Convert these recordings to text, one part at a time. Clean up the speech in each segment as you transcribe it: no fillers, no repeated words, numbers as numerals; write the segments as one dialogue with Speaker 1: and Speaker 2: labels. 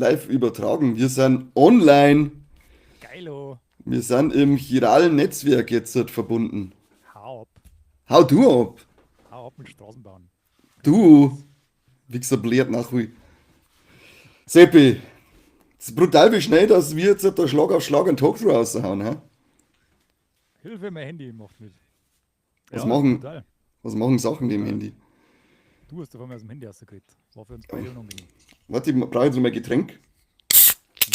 Speaker 1: live übertragen. Wir sind online.
Speaker 2: Geilo.
Speaker 1: Wir sind im chiralen Netzwerk jetzt verbunden.
Speaker 2: Hau ab.
Speaker 1: Hau du ab.
Speaker 2: Hau ab mit Straßenbahn.
Speaker 1: Du, Wichser blärt nach wie. Seppi, es ist brutal wie schnell, dass wir jetzt da Schlag auf Schlag einen Talkthrough raushauen. Hä?
Speaker 2: Hilfe, mein Handy macht mit.
Speaker 1: Was
Speaker 2: Ja,
Speaker 1: machen,
Speaker 2: brutal.
Speaker 1: was machen Sachen dem
Speaker 2: Brutal.
Speaker 1: Handy?
Speaker 2: Du hast auf einmal aus dem Handy rausgekriegt. War für uns beide unangenehm.
Speaker 1: Warte, ich brauche jetzt noch mal ein Getränk.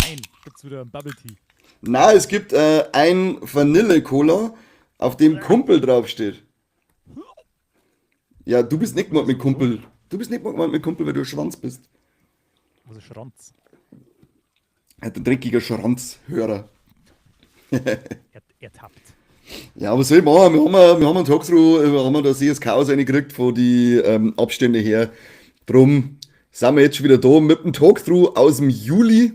Speaker 2: Nein, gibt's wieder ein Bubble Tea.
Speaker 1: Na, es gibt ein Vanille-Cola, auf dem Kumpel draufsteht. Ja, du bist nicht mal mit
Speaker 2: Sowieso.
Speaker 1: Kumpel. Du bist nicht mal mit Kumpel, weil du ein Schwanz bist.
Speaker 2: Was ist Schranz?
Speaker 1: Ein dreckiger Schranzhörer.
Speaker 2: Ertappt.
Speaker 1: Ja, was soll ich machen? Wir haben einen Talkthrough, haben wir das CSK reingekriegt von die Abstände her. Drum sind wir jetzt schon wieder da mit dem Talkthrough aus dem Juli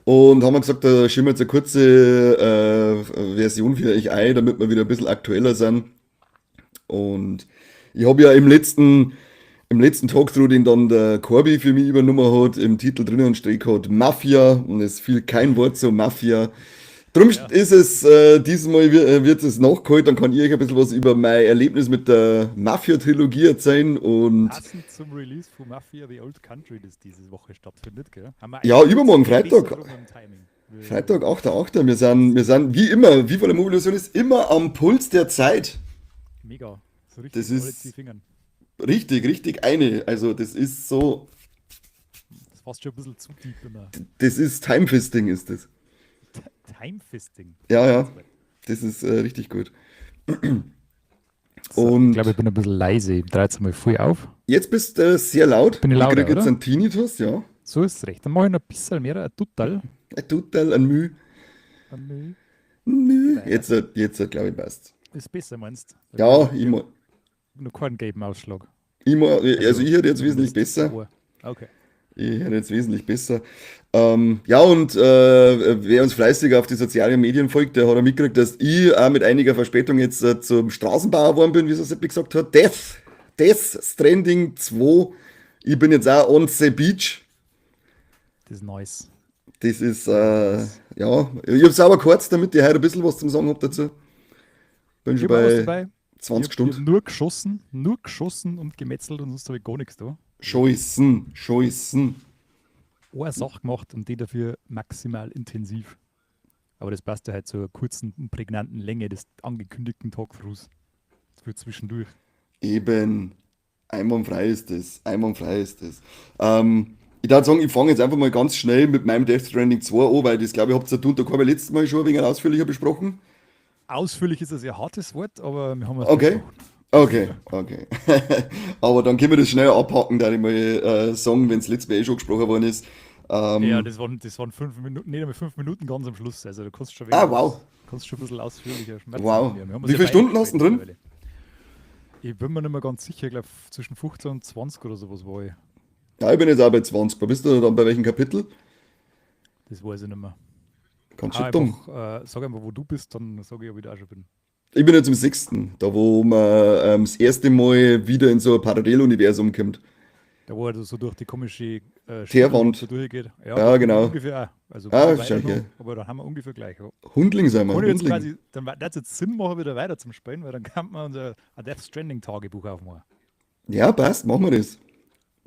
Speaker 1: und haben gesagt, da schieben wir jetzt eine kurze Version für euch ein, damit wir wieder ein bisschen aktueller sind. Und ich habe ja im letzten Talkthrough, den dann der Corby für mich übernommen hat, im Titel drinnen steht gehabt Mafia und es fiel kein Wort zur Mafia. Drum
Speaker 2: Ja.
Speaker 1: ist es, diesmal wird es nachgeholt, dann kann ich euch ein bisschen was über mein Erlebnis mit der Mafia-Trilogie erzählen und
Speaker 2: Passend zum Release von Mafia The Old Country, das diese Woche stattfindet, gell? Haben wir
Speaker 1: ja,
Speaker 2: eigentlich
Speaker 1: übermorgen
Speaker 2: besser
Speaker 1: Freitag,
Speaker 2: drum im Timing.
Speaker 1: Freitag 8.8. Wir sind wie immer, Viva la Mobilusion ist immer am Puls der Zeit.
Speaker 2: Mega. So
Speaker 1: Das
Speaker 2: richtig alle 10
Speaker 1: ist
Speaker 2: Fingern.
Speaker 1: richtig eine, also das ist so,
Speaker 2: Das ist fast schon ein bisschen zu deep immer.
Speaker 1: das ist Timefisting ist das.
Speaker 2: Timefisting.
Speaker 1: Ja, ja,
Speaker 2: Das Wort.
Speaker 1: das ist richtig gut.
Speaker 2: So, ich
Speaker 1: Und
Speaker 2: glaube, ich bin ein bisschen leise. Ich drehe jetzt mal voll auf.
Speaker 1: jetzt bist du sehr laut.
Speaker 2: Bin ich
Speaker 1: Ich
Speaker 2: lauter,
Speaker 1: krieg jetzt
Speaker 2: oder?
Speaker 1: einen Tinnitus, ja.
Speaker 2: So ist es recht. Dann mache ich noch ein bisschen mehr, ein Tutal.
Speaker 1: Ein Total, ein Mühe.
Speaker 2: Nö.
Speaker 1: Nö.
Speaker 2: Weiter.
Speaker 1: Jetzt glaube ich, passt.
Speaker 2: Ist besser, meinst du?
Speaker 1: Ja,
Speaker 2: Nur keinen gelben Ausschlag.
Speaker 1: also ich hätte jetzt wesentlich
Speaker 2: zumindest
Speaker 1: besser.
Speaker 2: Ohr. Okay.
Speaker 1: Ich hätte jetzt wesentlich besser. Ja, und wer uns fleißig auf die sozialen Medien folgt, der hat auch mitgekriegt, dass ich auch mit einiger Verspätung jetzt zum Straßenbauer geworden bin, wie es Seppi gesagt hat. Death Stranding 2. Ich bin jetzt auch on the beach.
Speaker 2: Das ist nice.
Speaker 1: Das ist, ja, ich habe es aber kurz, damit ich heute ein bisschen was zum Sagen habe dazu. Bin
Speaker 2: Ich
Speaker 1: schon
Speaker 2: habe auch was
Speaker 1: bei
Speaker 2: dabei.
Speaker 1: 20
Speaker 2: Ich hab
Speaker 1: Stunden.
Speaker 2: nur geschossen und gemetzelt und sonst habe ich gar nichts da.
Speaker 1: Scheißen.
Speaker 2: Eine Sache gemacht und die dafür maximal intensiv. Aber das passt ja halt zur kurzen und prägnanten Länge des angekündigten Talkthroughs. Für zwischendurch.
Speaker 1: Eben, einwandfrei ist das. Einwandfrei ist das. Ich würde sagen, ich fange jetzt einfach mal ganz schnell mit meinem Death Stranding 2 an, weil das glaube ich, habt ihr unter Korbe letztes Mal schon ein wenig ausführlicher besprochen.
Speaker 2: Ausführlich ist ein sehr hartes Wort, aber wir haben es
Speaker 1: Okay,
Speaker 2: versucht.
Speaker 1: okay. Aber dann können wir das schnell abhaken, da ich mal sagen, wenn es letztes Mal eh schon gesprochen worden ist.
Speaker 2: Ja,
Speaker 1: Ähm,
Speaker 2: das waren 5 Minuten, nicht einmal 5 Minuten ganz am Schluss. Also du kannst schon
Speaker 1: wow,
Speaker 2: kannst schon ein bisschen ausführlicher schmerzen mit
Speaker 1: wow.
Speaker 2: mir. Wir haben uns
Speaker 1: Wie
Speaker 2: ja
Speaker 1: viele
Speaker 2: beide
Speaker 1: Stunden hast du
Speaker 2: gespielt
Speaker 1: denn drin?
Speaker 2: mittlerweile. Ich bin mir nicht mehr ganz sicher, ich glaube zwischen 15 und 20 oder sowas war ich.
Speaker 1: Ja, ich bin jetzt auch bei 20. Wo bist du dann bei welchem Kapitel?
Speaker 2: Das weiß ich nicht mehr.
Speaker 1: Ganz
Speaker 2: Ah,
Speaker 1: schön dumm.
Speaker 2: sag einfach, wo du bist, dann sage ich, ob ich da auch schon bin.
Speaker 1: Ich bin jetzt im 6., da wo man das erste Mal wieder in so ein Paralleluniversum kommt.
Speaker 2: Da wo er so durch die komische Spiegelwand so
Speaker 1: Teerwand.
Speaker 2: durchgeht. Ja,
Speaker 1: Ja,
Speaker 2: da bin ich
Speaker 1: genau.
Speaker 2: ungefähr auch. Also ein
Speaker 1: Ah,
Speaker 2: bisschen weiter
Speaker 1: wahrscheinlich,
Speaker 2: noch,
Speaker 1: ja.
Speaker 2: aber da haben wir ungefähr gleich. Ja.
Speaker 1: Hundling sind wir,
Speaker 2: Kann ich jetzt
Speaker 1: Hundling.
Speaker 2: quasi, dann wird es jetzt Sinn machen, wieder weiter zum Spielen, weil dann kann man unser ein Death Stranding Tagebuch aufmachen.
Speaker 1: Ja, passt, machen wir das.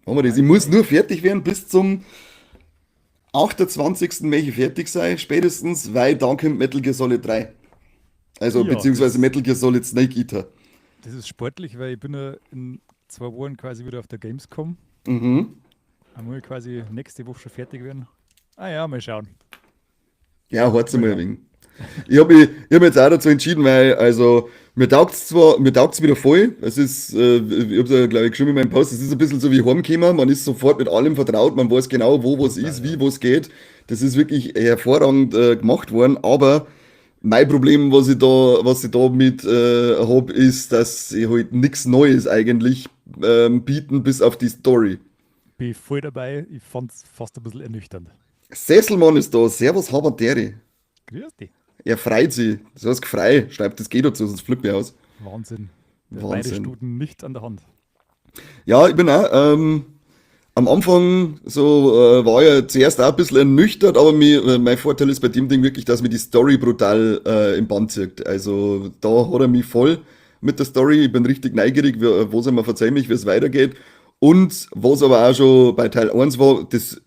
Speaker 1: Machen wir das. Ich
Speaker 2: Alright,
Speaker 1: muss
Speaker 2: alright.
Speaker 1: nur fertig werden bis zum 28. möchte ich fertig sein, spätestens, weil dann kommt Metal Gear Solid 3. Also,
Speaker 2: Ja,
Speaker 1: beziehungsweise Metal Gear Solid Snake Eater.
Speaker 2: das ist sportlich, weil ich bin ja in 2 Wochen quasi wieder auf der Gamescom.
Speaker 1: Mhm.
Speaker 2: Dann muss ich quasi nächste Woche schon fertig werden. Ah ja, mal schauen.
Speaker 1: Ja, hart's
Speaker 2: Mal
Speaker 1: einmal ein
Speaker 2: schauen.
Speaker 1: wenig. Ich hab mich jetzt auch dazu entschieden, weil, also, mir taugt's wieder voll. Es ist, ich hab's ja, glaube ich, geschrieben in meinem Post, es ist ein bisschen so wie Heimgekommen. Man ist sofort mit allem vertraut, man weiß genau, wo was
Speaker 2: Total,
Speaker 1: ist,
Speaker 2: ja.
Speaker 1: wie was geht. Das ist wirklich hervorragend gemacht worden, aber mein Problem, was ich da mit hab, ist, dass sie halt nichts Neues eigentlich bieten, bis auf die Story.
Speaker 2: Bin ich voll dabei. Ich fand es fast ein bisschen ernüchternd.
Speaker 1: Sesselmann ist da, Servus Haberdere.
Speaker 2: Grüß dich.
Speaker 1: Er freut sich. Das heißt frei. Schreibt das geht dazu, sonst flippt mir aus.
Speaker 2: Wahnsinn. Wir beide
Speaker 1: Wahnsinn.
Speaker 2: Stuten nicht an der Hand.
Speaker 1: Ja, ich bin auch am Anfang so war ja zuerst auch ein bisschen ernüchtert, aber mein Vorteil ist bei dem Ding wirklich, dass mir die Story brutal im Bann zieht. Also da hat er mich voll mit der Story. Ich bin richtig neugierig, wo sie mir verzeihen mich, wie es weitergeht. Und was aber auch schon bei Teil eins war, das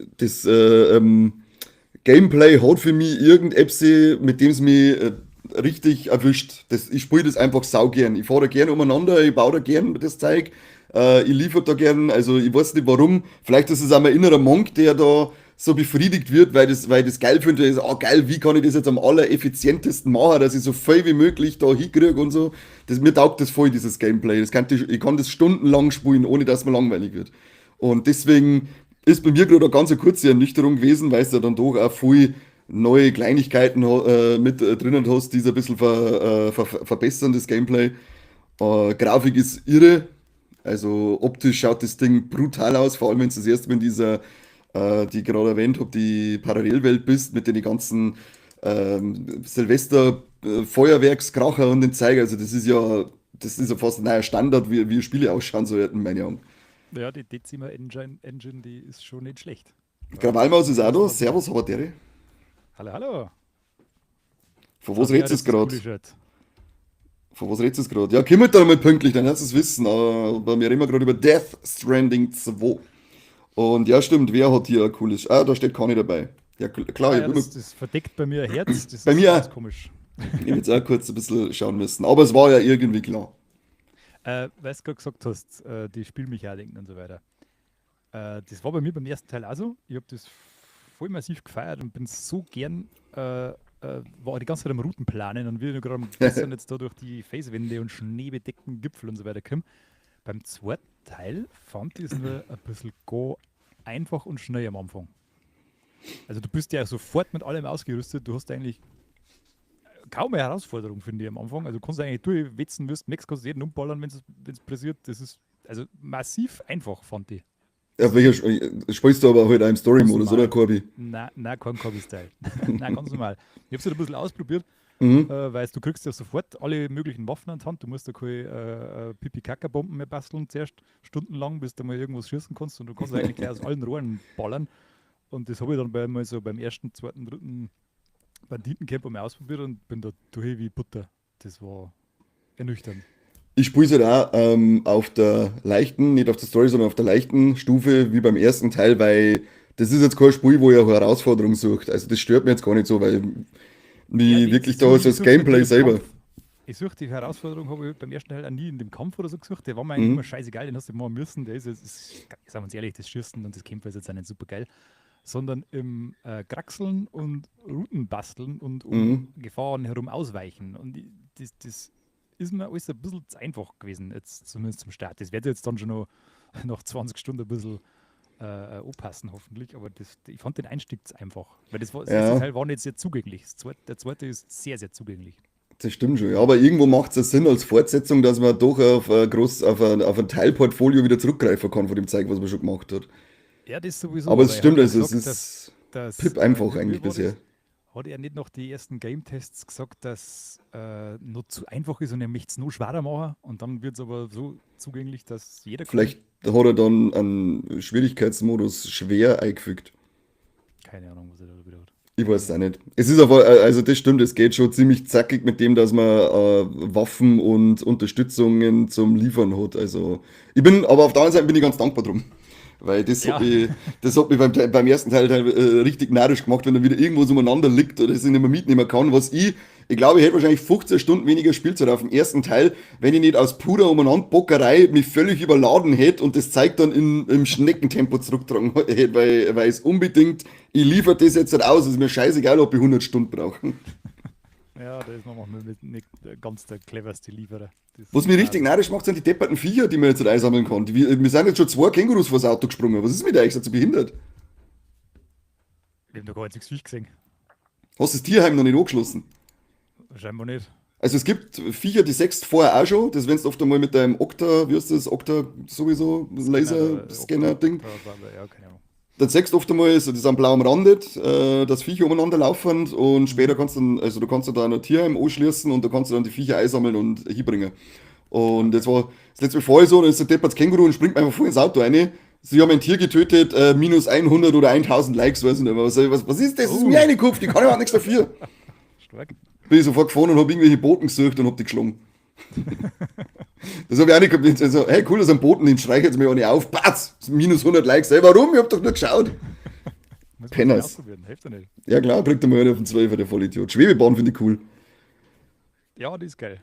Speaker 1: Gameplay hat für mich irgendetwas, mit dem es mich richtig erwischt. Ich spiele das einfach sau gern. Ich fahre da gern umeinander, ich baue da gern das Zeug, ich liefere da gern, also ich weiß nicht warum. Vielleicht ist es auch mein innerer Monk, der da so befriedigt wird, weil ich das geil finde. Ist, geil, wie kann ich das jetzt am allereffizientesten machen, dass ich so viel wie möglich da hinkriege und so. Mir taugt das voll, dieses Gameplay. Ich kann das stundenlang spielen, ohne dass mir langweilig wird. Und deswegen ist bei mir gerade eine ganz kurze Ernüchterung gewesen, weil es ja dann doch auch viel neue Kleinigkeiten mit drinnen hast, die es ein bisschen verbessern, das Gameplay. Grafik ist irre, also optisch schaut das Ding brutal aus, vor allem wenn du das erste Mal in dieser, die ich gerade erwähnt habe, die Parallelwelt bist, mit den ganzen Silvester Feuerwerkskracher und den Zeiger. Also das ist ja fast ein neuer Standard, wie Spiele ausschauen sollten, in meinen Augen.
Speaker 2: Ja, die Decima Engine, die ist schon nicht schlecht.
Speaker 1: Krawallmaus ist auch da.
Speaker 2: Was-
Speaker 1: Servus, Habertere.
Speaker 2: Hallo, hallo.
Speaker 1: Von was
Speaker 2: Ja,
Speaker 1: redest du
Speaker 2: das
Speaker 1: jetzt
Speaker 2: ist coole
Speaker 1: gerade?
Speaker 2: Shirt.
Speaker 1: Von was redest du jetzt gerade? Ja, komm halt da mal pünktlich, dann kannst du es wissen. Aber wir reden gerade über Death Stranding 2. Und ja, stimmt, wer hat hier ein cooles. Ah, da steht Conny dabei. Ja, klar,
Speaker 2: Ah,
Speaker 1: ich
Speaker 2: ja,
Speaker 1: habe immer
Speaker 2: das verdeckt bei mir ein Herz. Das
Speaker 1: bei
Speaker 2: ist
Speaker 1: mir,
Speaker 2: ganz komisch.
Speaker 1: ich hab jetzt auch kurz ein bisschen schauen müssen. Aber es war ja irgendwie klar.
Speaker 2: Weil du gerade gesagt hast, die Spielmechaniken und so weiter. Das war bei mir beim ersten Teil auch so. Ich habe das voll massiv gefeiert und bin so gern, war die ganze Zeit am Routenplanen und wir gerade gestern jetzt da durch die Felswände und schneebedeckten Gipfel und so weiter kommen. Beim zweiten Teil fand ich es nur ein bisschen go einfach und schnell am Anfang. Also du bist ja sofort mit allem ausgerüstet, du hast eigentlich kaum eine Herausforderung, finde ich, am Anfang. Also du kannst eigentlich durchwetzen, wirst nichts, kannst jeden umballern, wenn es pressiert. Das ist also massiv einfach, fand ich.
Speaker 1: Ja, welcher spielst du aber halt auch im
Speaker 2: Ganz
Speaker 1: Story-Modus, oder,
Speaker 2: normal.
Speaker 1: Corby?
Speaker 2: Nein, kein Copy-Style. Nein, ganz normal. Ich habe es halt ein bisschen ausprobiert,
Speaker 1: Mhm.
Speaker 2: weil du kriegst ja sofort alle möglichen Waffen an die Hand. Du musst da keine Pipi-Kaka-Bomben mehr basteln, zuerst stundenlang, bis du mal irgendwas schießen kannst und du kannst eigentlich gleich aus allen Rohren ballern. Und das habe ich dann mal so beim ersten, zweiten, dritten Banditencamp mal ausprobiert und bin da durch wie Butter. Das war ernüchternd.
Speaker 1: Ich spiele es halt auch auf der leichten, nicht auf der Story, sondern auf der leichten Stufe wie beim ersten Teil, weil das ist jetzt kein Spiel, wo ihr eine Herausforderung sucht. Also das stört mich jetzt gar nicht so, weil
Speaker 2: Ja,
Speaker 1: mich wirklich da so das
Speaker 2: such nicht
Speaker 1: Gameplay
Speaker 2: im
Speaker 1: selber.
Speaker 2: Kampf. Ich suche die Herausforderung, habe ich beim ersten Teil auch nie in dem Kampf oder so gesucht. Der war mir eigentlich immer
Speaker 1: Mhm.
Speaker 2: scheißegal, den hast du machen müssen. Der sagen wir uns ehrlich, das Schießen und das Kämpfen ist jetzt auch nicht super geil. Sondern im Kraxeln und Routen basteln und um
Speaker 1: Mhm.
Speaker 2: Gefahren herum ausweichen. Und das ist mir alles ein bisschen zu einfach gewesen, jetzt zumindest zum Start. Das wird jetzt dann schon noch nach 20 Stunden ein bisschen anpassen, hoffentlich. Aber ich fand den Einstieg zu einfach. Weil das erste
Speaker 1: Ja,
Speaker 2: Teil war nicht sehr zugänglich. Der zweite ist sehr, sehr zugänglich.
Speaker 1: das stimmt schon. Ja, aber irgendwo macht es ja Sinn als Fortsetzung, dass man doch auf ein Teilportfolio wieder zurückgreifen kann von dem Zeug, was man schon gemacht hat.
Speaker 2: Ja, das sowieso,
Speaker 1: Aber
Speaker 2: aber
Speaker 1: es
Speaker 2: er hat
Speaker 1: stimmt,
Speaker 2: ja
Speaker 1: also es
Speaker 2: gesagt,
Speaker 1: ist
Speaker 2: dass
Speaker 1: pip einfach
Speaker 2: wie
Speaker 1: eigentlich
Speaker 2: war
Speaker 1: bisher.
Speaker 2: das? Hat er nicht noch die ersten Game-Tests gesagt, dass noch zu einfach ist und er möchte es noch schwerer machen und dann wird es aber so zugänglich, dass jeder kann?
Speaker 1: Vielleicht hat er dann einen Schwierigkeitsmodus schwer eingefügt.
Speaker 2: Keine Ahnung, was er da wieder hat.
Speaker 1: Ich weiß es
Speaker 2: Keine
Speaker 1: auch
Speaker 2: Ahnung.
Speaker 1: nicht. Es ist aber, also das stimmt, es geht schon ziemlich zackig mit dem, dass man Waffen und Unterstützungen zum Liefern hat. Also aber auf der anderen Seite bin ich ganz dankbar drum. Weil
Speaker 2: Ja,
Speaker 1: das hat mich beim ersten Teil richtig narrisch gemacht, wenn er wieder irgendwo so umeinander liegt oder sich nicht mehr mitnehmen kann. Ich glaube, ich hätte wahrscheinlich 15 Stunden weniger Spielzeit auf dem ersten Teil, wenn ich nicht aus purer Umeinanderbockerei mich völlig überladen hätte und das Zeug dann im Schneckentempo zurücktragen hätte, weil es unbedingt, ich liefere das jetzt halt aus, es ist mir scheißegal, ob ich 100 Stunden brauche.
Speaker 2: ja, da ist man manchmal nicht ganz der cleverste Lieferer.
Speaker 1: Was mich richtig narrisch macht, sind die depperten Viecher, die man jetzt halt einsammeln kann. Wir sind jetzt schon 2 Kängurus vors Auto gesprungen. Was ist mit euch? Seid ihr behindert?
Speaker 2: Wir haben da gar nichts Viech gesehen.
Speaker 1: Hast das Tierheim noch nicht angeschlossen?
Speaker 2: Scheinbar nicht.
Speaker 1: Also es gibt Viecher, die sechst vorher auch schon. Das wenn du oft einmal mit deinem Okta, wie heißt das, Okta sowieso, Laserscanner-Ding.
Speaker 2: Ja, keine Ahnung.
Speaker 1: Dann siehst du oft einmal, so, die sind blau umrandet, dass Viecher umeinander laufen und später kannst du dann, also du kannst da ein Tierheim anschließen und da kannst du dann die Viecher einsammeln und hinbringen. Und
Speaker 2: Okay.
Speaker 1: das letzte Mal vorher so, dann ist der Deppert Känguru und springt einfach voll ins Auto rein. sie haben ein Tier getötet, minus 100 oder 1000 Likes, weiß ich nicht mehr. Was ist das? Das ist mir reingekauft, ich kann ja auch nichts dafür.
Speaker 2: Stark.
Speaker 1: Bin ich sofort gefahren und habe irgendwelche Boten gesucht und habe die geschlagen. Das habe ich auch nicht gehabt. Also, hey, cool, das ist ein Boten, den streich jetzt mir auch nicht auf. Batz! Minus 100 Likes. Hey, warum? Ich hab doch nur geschaut.
Speaker 2: Muss man
Speaker 1: Penners.
Speaker 2: mal ausprobieren, hilft ja nicht.
Speaker 1: Ja klar, kriegt er mal eine auf den 12, der Vollidiot. Schwebebahn finde ich cool.
Speaker 2: Ja, die ist geil.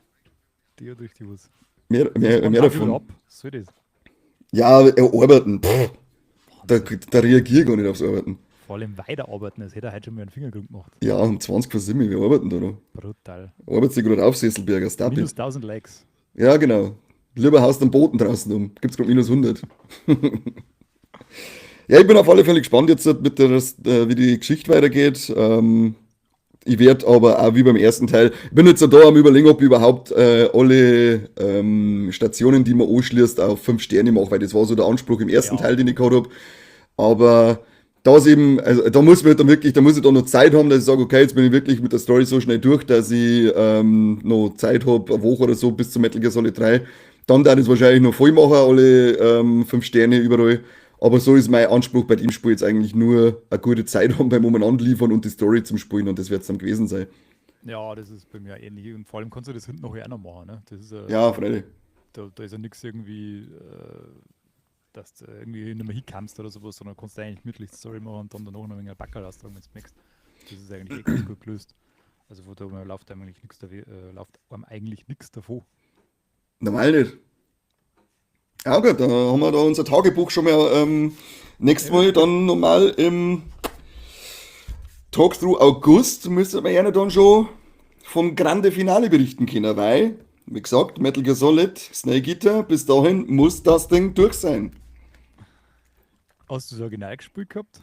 Speaker 2: Die hat richtig was.
Speaker 1: Mehr davon.
Speaker 2: Ab. So das.
Speaker 1: Ja, arbeiten. Pff. Da reagiere ich gar nicht aufs Arbeiten.
Speaker 2: Vor allem weiterarbeiten, das hätte er heute schon mal einen Fingergrund gemacht.
Speaker 1: Ja, um 20 vor 7, wir arbeiten da noch.
Speaker 2: Brutal.
Speaker 1: Arbeitest du gerade auf, Sesselberger, stop
Speaker 2: Minus
Speaker 1: it.
Speaker 2: 1000 Likes.
Speaker 1: Ja, genau. Lieber haust du einen Boten draußen um. Gibt's gerade minus 100. Ja, ich bin auf alle Fälle gespannt jetzt mit wie die Geschichte weitergeht. Ich werde aber auch wie beim ersten Teil, ich bin jetzt da am Überlegen, ob ich überhaupt alle Stationen, die man anschließt, auf 5 Sterne mache, weil das war so der Anspruch im ersten
Speaker 2: Ja.
Speaker 1: Teil, den ich gehabt habe. Aber da ist eben, also da muss man dann wirklich, da muss ich dann noch Zeit haben, dass ich sage, okay, jetzt bin ich wirklich mit der Story so schnell durch, dass ich noch Zeit habe, eine Woche oder so bis zum Metal Gear Solid 3. Dann darf ich es wahrscheinlich noch voll machen, alle 5 Sterne überall. Aber so ist mein Anspruch bei dem Spiel jetzt eigentlich nur eine gute Zeit haben beim Umeinander liefern und die Story zum Spielen und das wird es dann gewesen sein.
Speaker 2: Ja, das ist bei mir ähnlich. Und vor allem kannst du das hinten nachher auch noch machen. Ne? Das ist,
Speaker 1: Ja, freilich.
Speaker 2: da ist ja nichts irgendwie, dass du irgendwie nicht mehr hinkommst oder sowas, sondern kannst du eigentlich gemütlich die Story machen und dann danach noch ein wenig Backerl austragen, wenn du merkst. Das ist eigentlich ganz gut gelöst. Also von daher läuft einem eigentlich nichts davon.
Speaker 1: Normal nicht. Ja gut, dann haben wir da unser Tagebuch schon mal nächstes Mal dann normal im Talkthrough August müsste man gerne dann schon vom Grande Finale berichten können, weil, wie gesagt, Metal Gear Solid, Snake Eater, bis dahin muss das Ding durch sein.
Speaker 2: Hast du das Original gespielt gehabt?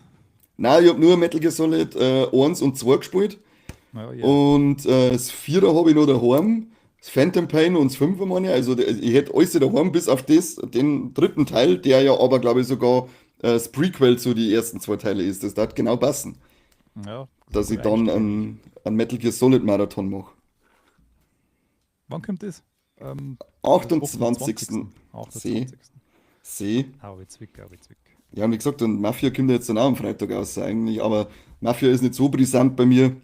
Speaker 1: Nein, ich habe nur Metal Gear Solid 1 und 2 gespielt
Speaker 2: Naja, ja.
Speaker 1: und das 4er habe ich noch daheim, das Phantom Pain und das 5er meine ich, also ich hätte alles daheim bis auf den dritten Teil, der ja aber glaube ich sogar das Prequel zu die ersten 2 Teile ist, das darf genau passen,
Speaker 2: Ja,
Speaker 1: dass ich
Speaker 2: gut
Speaker 1: dann
Speaker 2: einsteigen.
Speaker 1: einen Metal Gear Solid Marathon mache.
Speaker 2: Wann kommt das?
Speaker 1: 28.
Speaker 2: 28.
Speaker 1: See.
Speaker 2: Auwezwick.
Speaker 1: Ja, und wie gesagt, und Mafia kommt ja jetzt dann auch am Freitag aus eigentlich, aber Mafia ist nicht so brisant bei mir,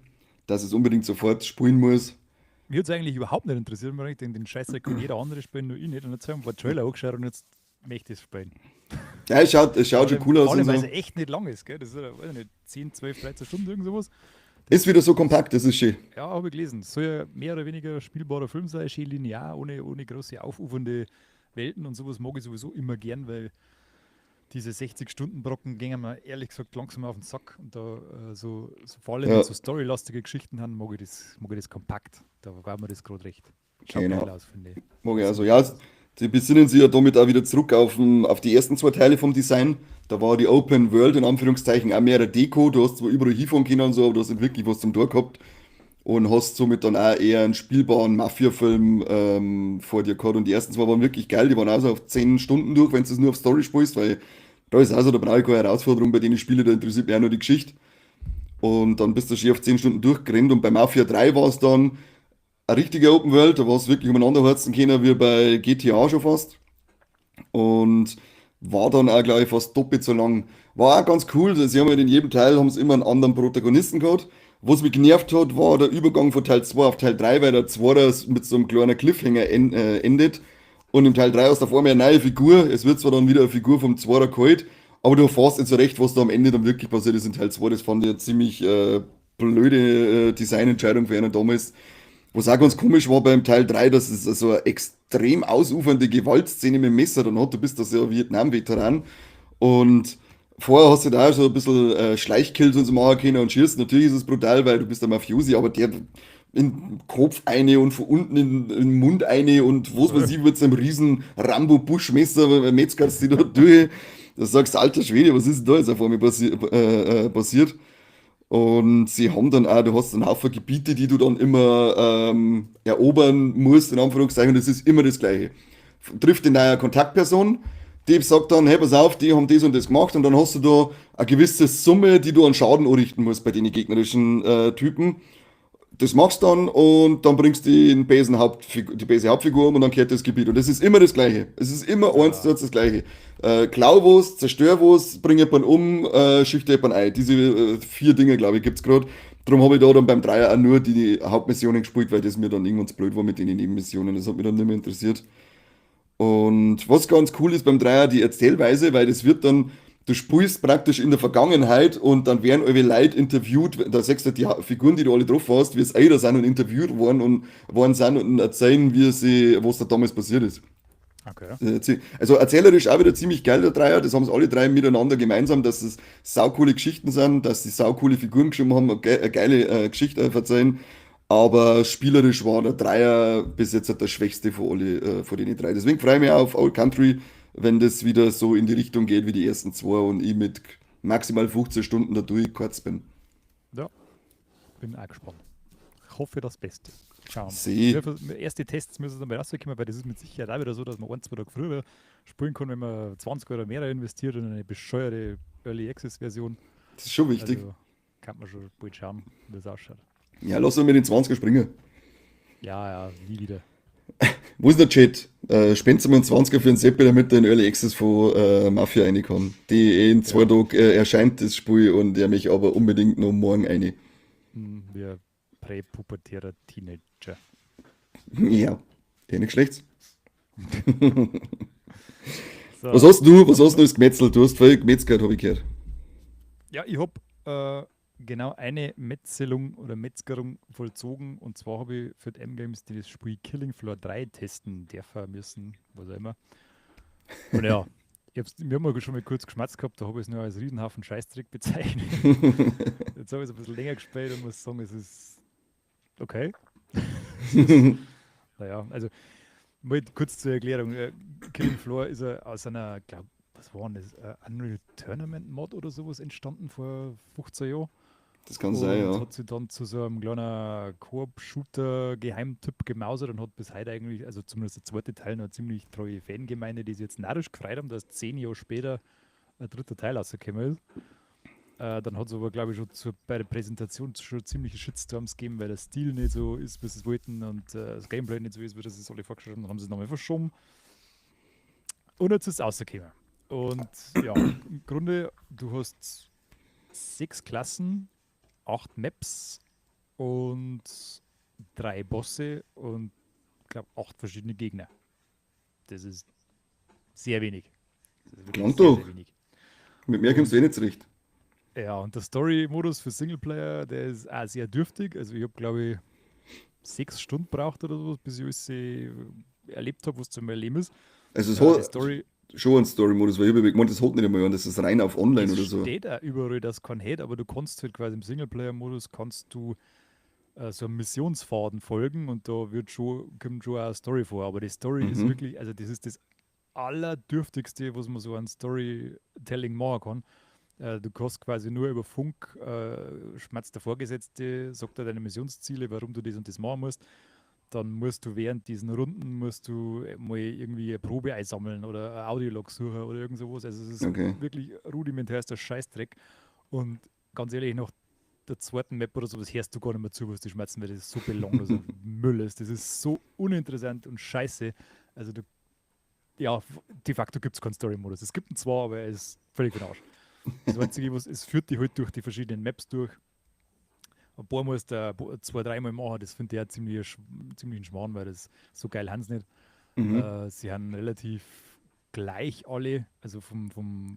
Speaker 1: dass ich es unbedingt sofort spielen muss.
Speaker 2: Mich hat es eigentlich überhaupt nicht interessiert, weil ich den Scheiß kann jeder andere spielen, nur ich nicht. Und jetzt haben wir ein paar Trailer angeschaut und jetzt möchte ich es spielen.
Speaker 1: Ja, es schaut schon cool aus
Speaker 2: Vor
Speaker 1: und
Speaker 2: allem, weil
Speaker 1: so.
Speaker 2: es echt nicht lang ist, gell? Das ist, weiß ich nicht, 10, 12, 13 Stunden, irgend sowas.
Speaker 1: Ist wieder so kompakt, das ist schön.
Speaker 2: Ja, habe ich gelesen. Es soll ja mehr oder weniger spielbarer Film sein, schön linear, ohne große aufufernde Welten und sowas mag ich sowieso immer gern, weil diese 60-Stunden-Brocken gingen mir ehrlich gesagt langsam auf den Sack. Und da vor allem,
Speaker 1: Ja.
Speaker 2: wenn so storylastige Geschichten haben, mag ich das kompakt. Da war mir das gerade recht. Schaut
Speaker 1: Genau.
Speaker 2: geil aus, finde ich.
Speaker 1: Mag ich also. Ja, die besinnen sich ja damit auch wieder zurück auf die ersten 2 Teile vom Design. Da war die Open World in Anführungszeichen auch mehr eine Deko. Du hast zwar überall hinfahren können und so, aber du hast nicht wirklich was zum Tor gehabt. Und hast somit dann auch eher einen spielbaren Mafia-Film vor dir gehabt. Und die ersten 2 waren wirklich geil. Die waren auch so auf 10 Stunden durch, wenn du es nur auf Story spielst, weil da ist also, da brauche ich keine Herausforderung bei denen Spiele, da interessiert mich auch nur die Geschichte. Und dann bist du schon auf 10 Stunden durchgerannt. Und bei Mafia 3 war es dann eine richtige Open World, da war es wirklich umeinander herzen können wie bei GTA schon fast. Und war dann auch, glaube ich, fast doppelt so lang. War auch ganz cool, sie haben halt in jedem Teil haben sie immer einen anderen Protagonisten gehabt. Was mich genervt hat, war der Übergang von Teil 2 auf Teil 3, weil der 2 mit so einem kleinen Cliffhanger endet. Und im Teil 3 hast du auf einmal eine neue Figur. Es wird zwar dann wieder eine Figur vom 2er geholt, aber du erfährst nicht so recht, was da am Ende dann wirklich passiert ist in Teil 2. Das fand ich eine ziemlich blöde Designentscheidung für einen damals. Was auch ganz komisch war beim Teil 3, dass es so eine extrem ausufernde Gewaltszene mit dem Messer dann hat. Du bist da so ein Vietnam-Veteran. Und vorher hast du da auch so ein bisschen Schleichkills und so machen können und schießt. Natürlich ist es brutal, weil du bist ein Mafiosi, aber der in den Kopf eine und von unten in den Mund eine und was weiß ich, mit so einem riesen Rambo-Buschmesser metzgerst du da durch. Da sagst du, alter Schwede, was ist denn da jetzt auf einmal passiert? Und sie haben dann auch, du hast einen Haufen Gebiete, die du dann immer erobern musst, in Anführungszeichen, und das ist immer das Gleiche. Trifft eine neue Kontaktperson, die sagt dann, hey, pass auf, die haben das und das gemacht, und dann hast du da eine gewisse Summe, die du an Schaden anrichten musst bei den gegnerischen Typen. Das machst dann und dann bringst du die base Hauptfigur um und dann kehrt das Gebiet. Und das ist immer das Gleiche. Es ist immer eins zu
Speaker 2: Ja,
Speaker 1: eins das Gleiche. Klau was, zerstör was, bring jemanden um, schicht jemanden ein. Diese 4 Dinge, glaube ich, gibt's gerade. Darum habe ich da dann beim Dreier auch nur die Hauptmissionen gespielt, weil das mir dann irgendwann zu blöd war mit den Nebenmissionen. Das hat mich dann nicht mehr interessiert. Und was ganz cool ist beim Dreier, die Erzählweise, weil das wird dann, du spielst praktisch in der Vergangenheit und dann werden alle Leute interviewt, da sagst du die Figuren, die du alle drauf hast, wie es älter sind und interviewt worden sind und erzählen, was da damals passiert ist.
Speaker 2: okay.
Speaker 1: Also erzählerisch auch wieder ziemlich geil, der Dreier, das haben sie alle drei miteinander gemeinsam, dass es saukoole Geschichten sind, dass sie saukoole Figuren geschrieben haben, eine geile Geschichte erzählen. Aber spielerisch war der Dreier bis jetzt der schwächste von den drei. Deswegen freue ich mich auch auf Old Country, wenn das wieder so in die Richtung geht wie die ersten zwei und ich mit maximal 15 Stunden da durchgekotzt bin.
Speaker 2: Ja, bin auch gespannt. Ich hoffe das Beste. Schauen
Speaker 1: Seh,
Speaker 2: wir mal. Erste Tests müssen dann mal rauskommen, weil das ist mit Sicherheit auch wieder so, dass man 1, 2 Tage früher spielen kann, wenn man 20 oder mehr investiert in eine bescheuerte Early Access Version.
Speaker 1: das ist schon wichtig.
Speaker 2: Also kann man schon bald schauen, wie das ausschaut.
Speaker 1: Ja, lass uns mit den 20er springen.
Speaker 2: Ja, ja, nie wieder.
Speaker 1: Wo ist der Chat? Spenden Sie mir einen 20er für einen Seppi, damit er in Early Access von Mafia rein kann. Die in 2 Tagen erscheint das Spiel und er mich aber unbedingt noch morgen rein.
Speaker 2: Wir präpubertärer Teenager.
Speaker 1: Ja, nicht schlecht.
Speaker 2: So,
Speaker 1: Was hast du als Gemetzel? Du hast voll gemetzelt, habe ich gehört.
Speaker 2: ja, ich habe genau eine Metzelung oder Metzgerung vollzogen. Und zwar habe ich für die M-Games das Spiel Killing Floor 3 testen dürfen müssen, was auch immer. Und ja, wir haben ja schon mal kurz geschmatzt gehabt, da habe ich es nur als Riesenhaufen Scheißdreck bezeichnet. Jetzt habe ich es ein bisschen länger gespielt und muss sagen, es ist okay. Es ist, naja, also mal kurz zur Erklärung. Killing Floor ist ja aus einer, glaube was war denn das? Unreal Tournament Mod oder sowas entstanden vor 15 Jahren.
Speaker 1: Das kann sein,
Speaker 2: Und
Speaker 1: ja.
Speaker 2: hat sich dann zu so einem kleinen Koop-Shooter-Geheimtipp gemausert und hat bis heute eigentlich, also zumindest der zweite Teil, noch eine ziemlich treue Fangemeinde, die sich jetzt narrisch gefreut haben, dass 10 Jahre später ein dritter Teil rausgekommen ist. Dann hat es aber, glaube ich, bei der Präsentation schon ziemliche Shitstorms gegeben, weil der Stil nicht so ist, wie sie es wollten und das Gameplay nicht so ist, wie das es alle vorgestellt haben. Dann haben sie es nochmal verschoben und jetzt ist es rausgekommen. Und ja, im Grunde, du hast 6 Klassen, 8 Maps und 3 Bosse und ich glaube 8 verschiedene Gegner. Das ist sehr wenig. Das ist wirklich
Speaker 1: Klang
Speaker 2: sehr,
Speaker 1: doch.
Speaker 2: sehr wenig.
Speaker 1: Mit mir kommst du
Speaker 2: Und
Speaker 1: eh nicht zurecht.
Speaker 2: ja, und der Story-Modus für Singleplayer, der ist auch sehr dürftig. Also ich habe, glaube ich, 6 Stunden braucht oder so, bis ich alles erlebt habe, was zum Erleben ist.
Speaker 1: Also es
Speaker 2: Die
Speaker 1: hat
Speaker 2: Story,
Speaker 1: schon einen Story-Modus, weil ich habe gemeint, das hat nicht einmal an, das ist rein auf Online
Speaker 2: es
Speaker 1: oder so.
Speaker 2: steht auch überall, dass kein Hate, aber du kannst halt quasi im Singleplayer-Modus kannst du so einem Missionsfaden folgen und da kommt schon auch eine Story vor. Aber die Story ist
Speaker 1: Mhm,
Speaker 2: wirklich, also das ist das Allerdürftigste, was man so an Storytelling machen kann. Du kannst quasi nur über Funk, schmatzt der Vorgesetzte, sagt dir deine Missionsziele, warum du das und das machen musst. Dann musst du während diesen Runden musst du mal irgendwie eine Probe einsammeln oder ein Audiolog suchen oder irgend sowas. Also es ist
Speaker 1: okay.
Speaker 2: wirklich rudimentärster Scheißdreck. Und ganz ehrlich, nach der zweiten Map oder sowas hörst du gar nicht mehr zu, was die schmerzen, weil das so belanglos und Müll ist. Das ist so uninteressant und scheiße. Also ja, de facto gibt es keinen Story-Modus. Es gibt ihn zwar, aber er ist völlig für den Arsch. Das Einzige, was es führt dich halt durch die verschiedenen Maps durch. Ein paar musst du 2, 3 Mal machen, das finde ich ja ziemlich ein Schmarrn, weil das so geil haben sie nicht.
Speaker 1: Mhm.
Speaker 2: Sie haben relativ gleich alle, also vom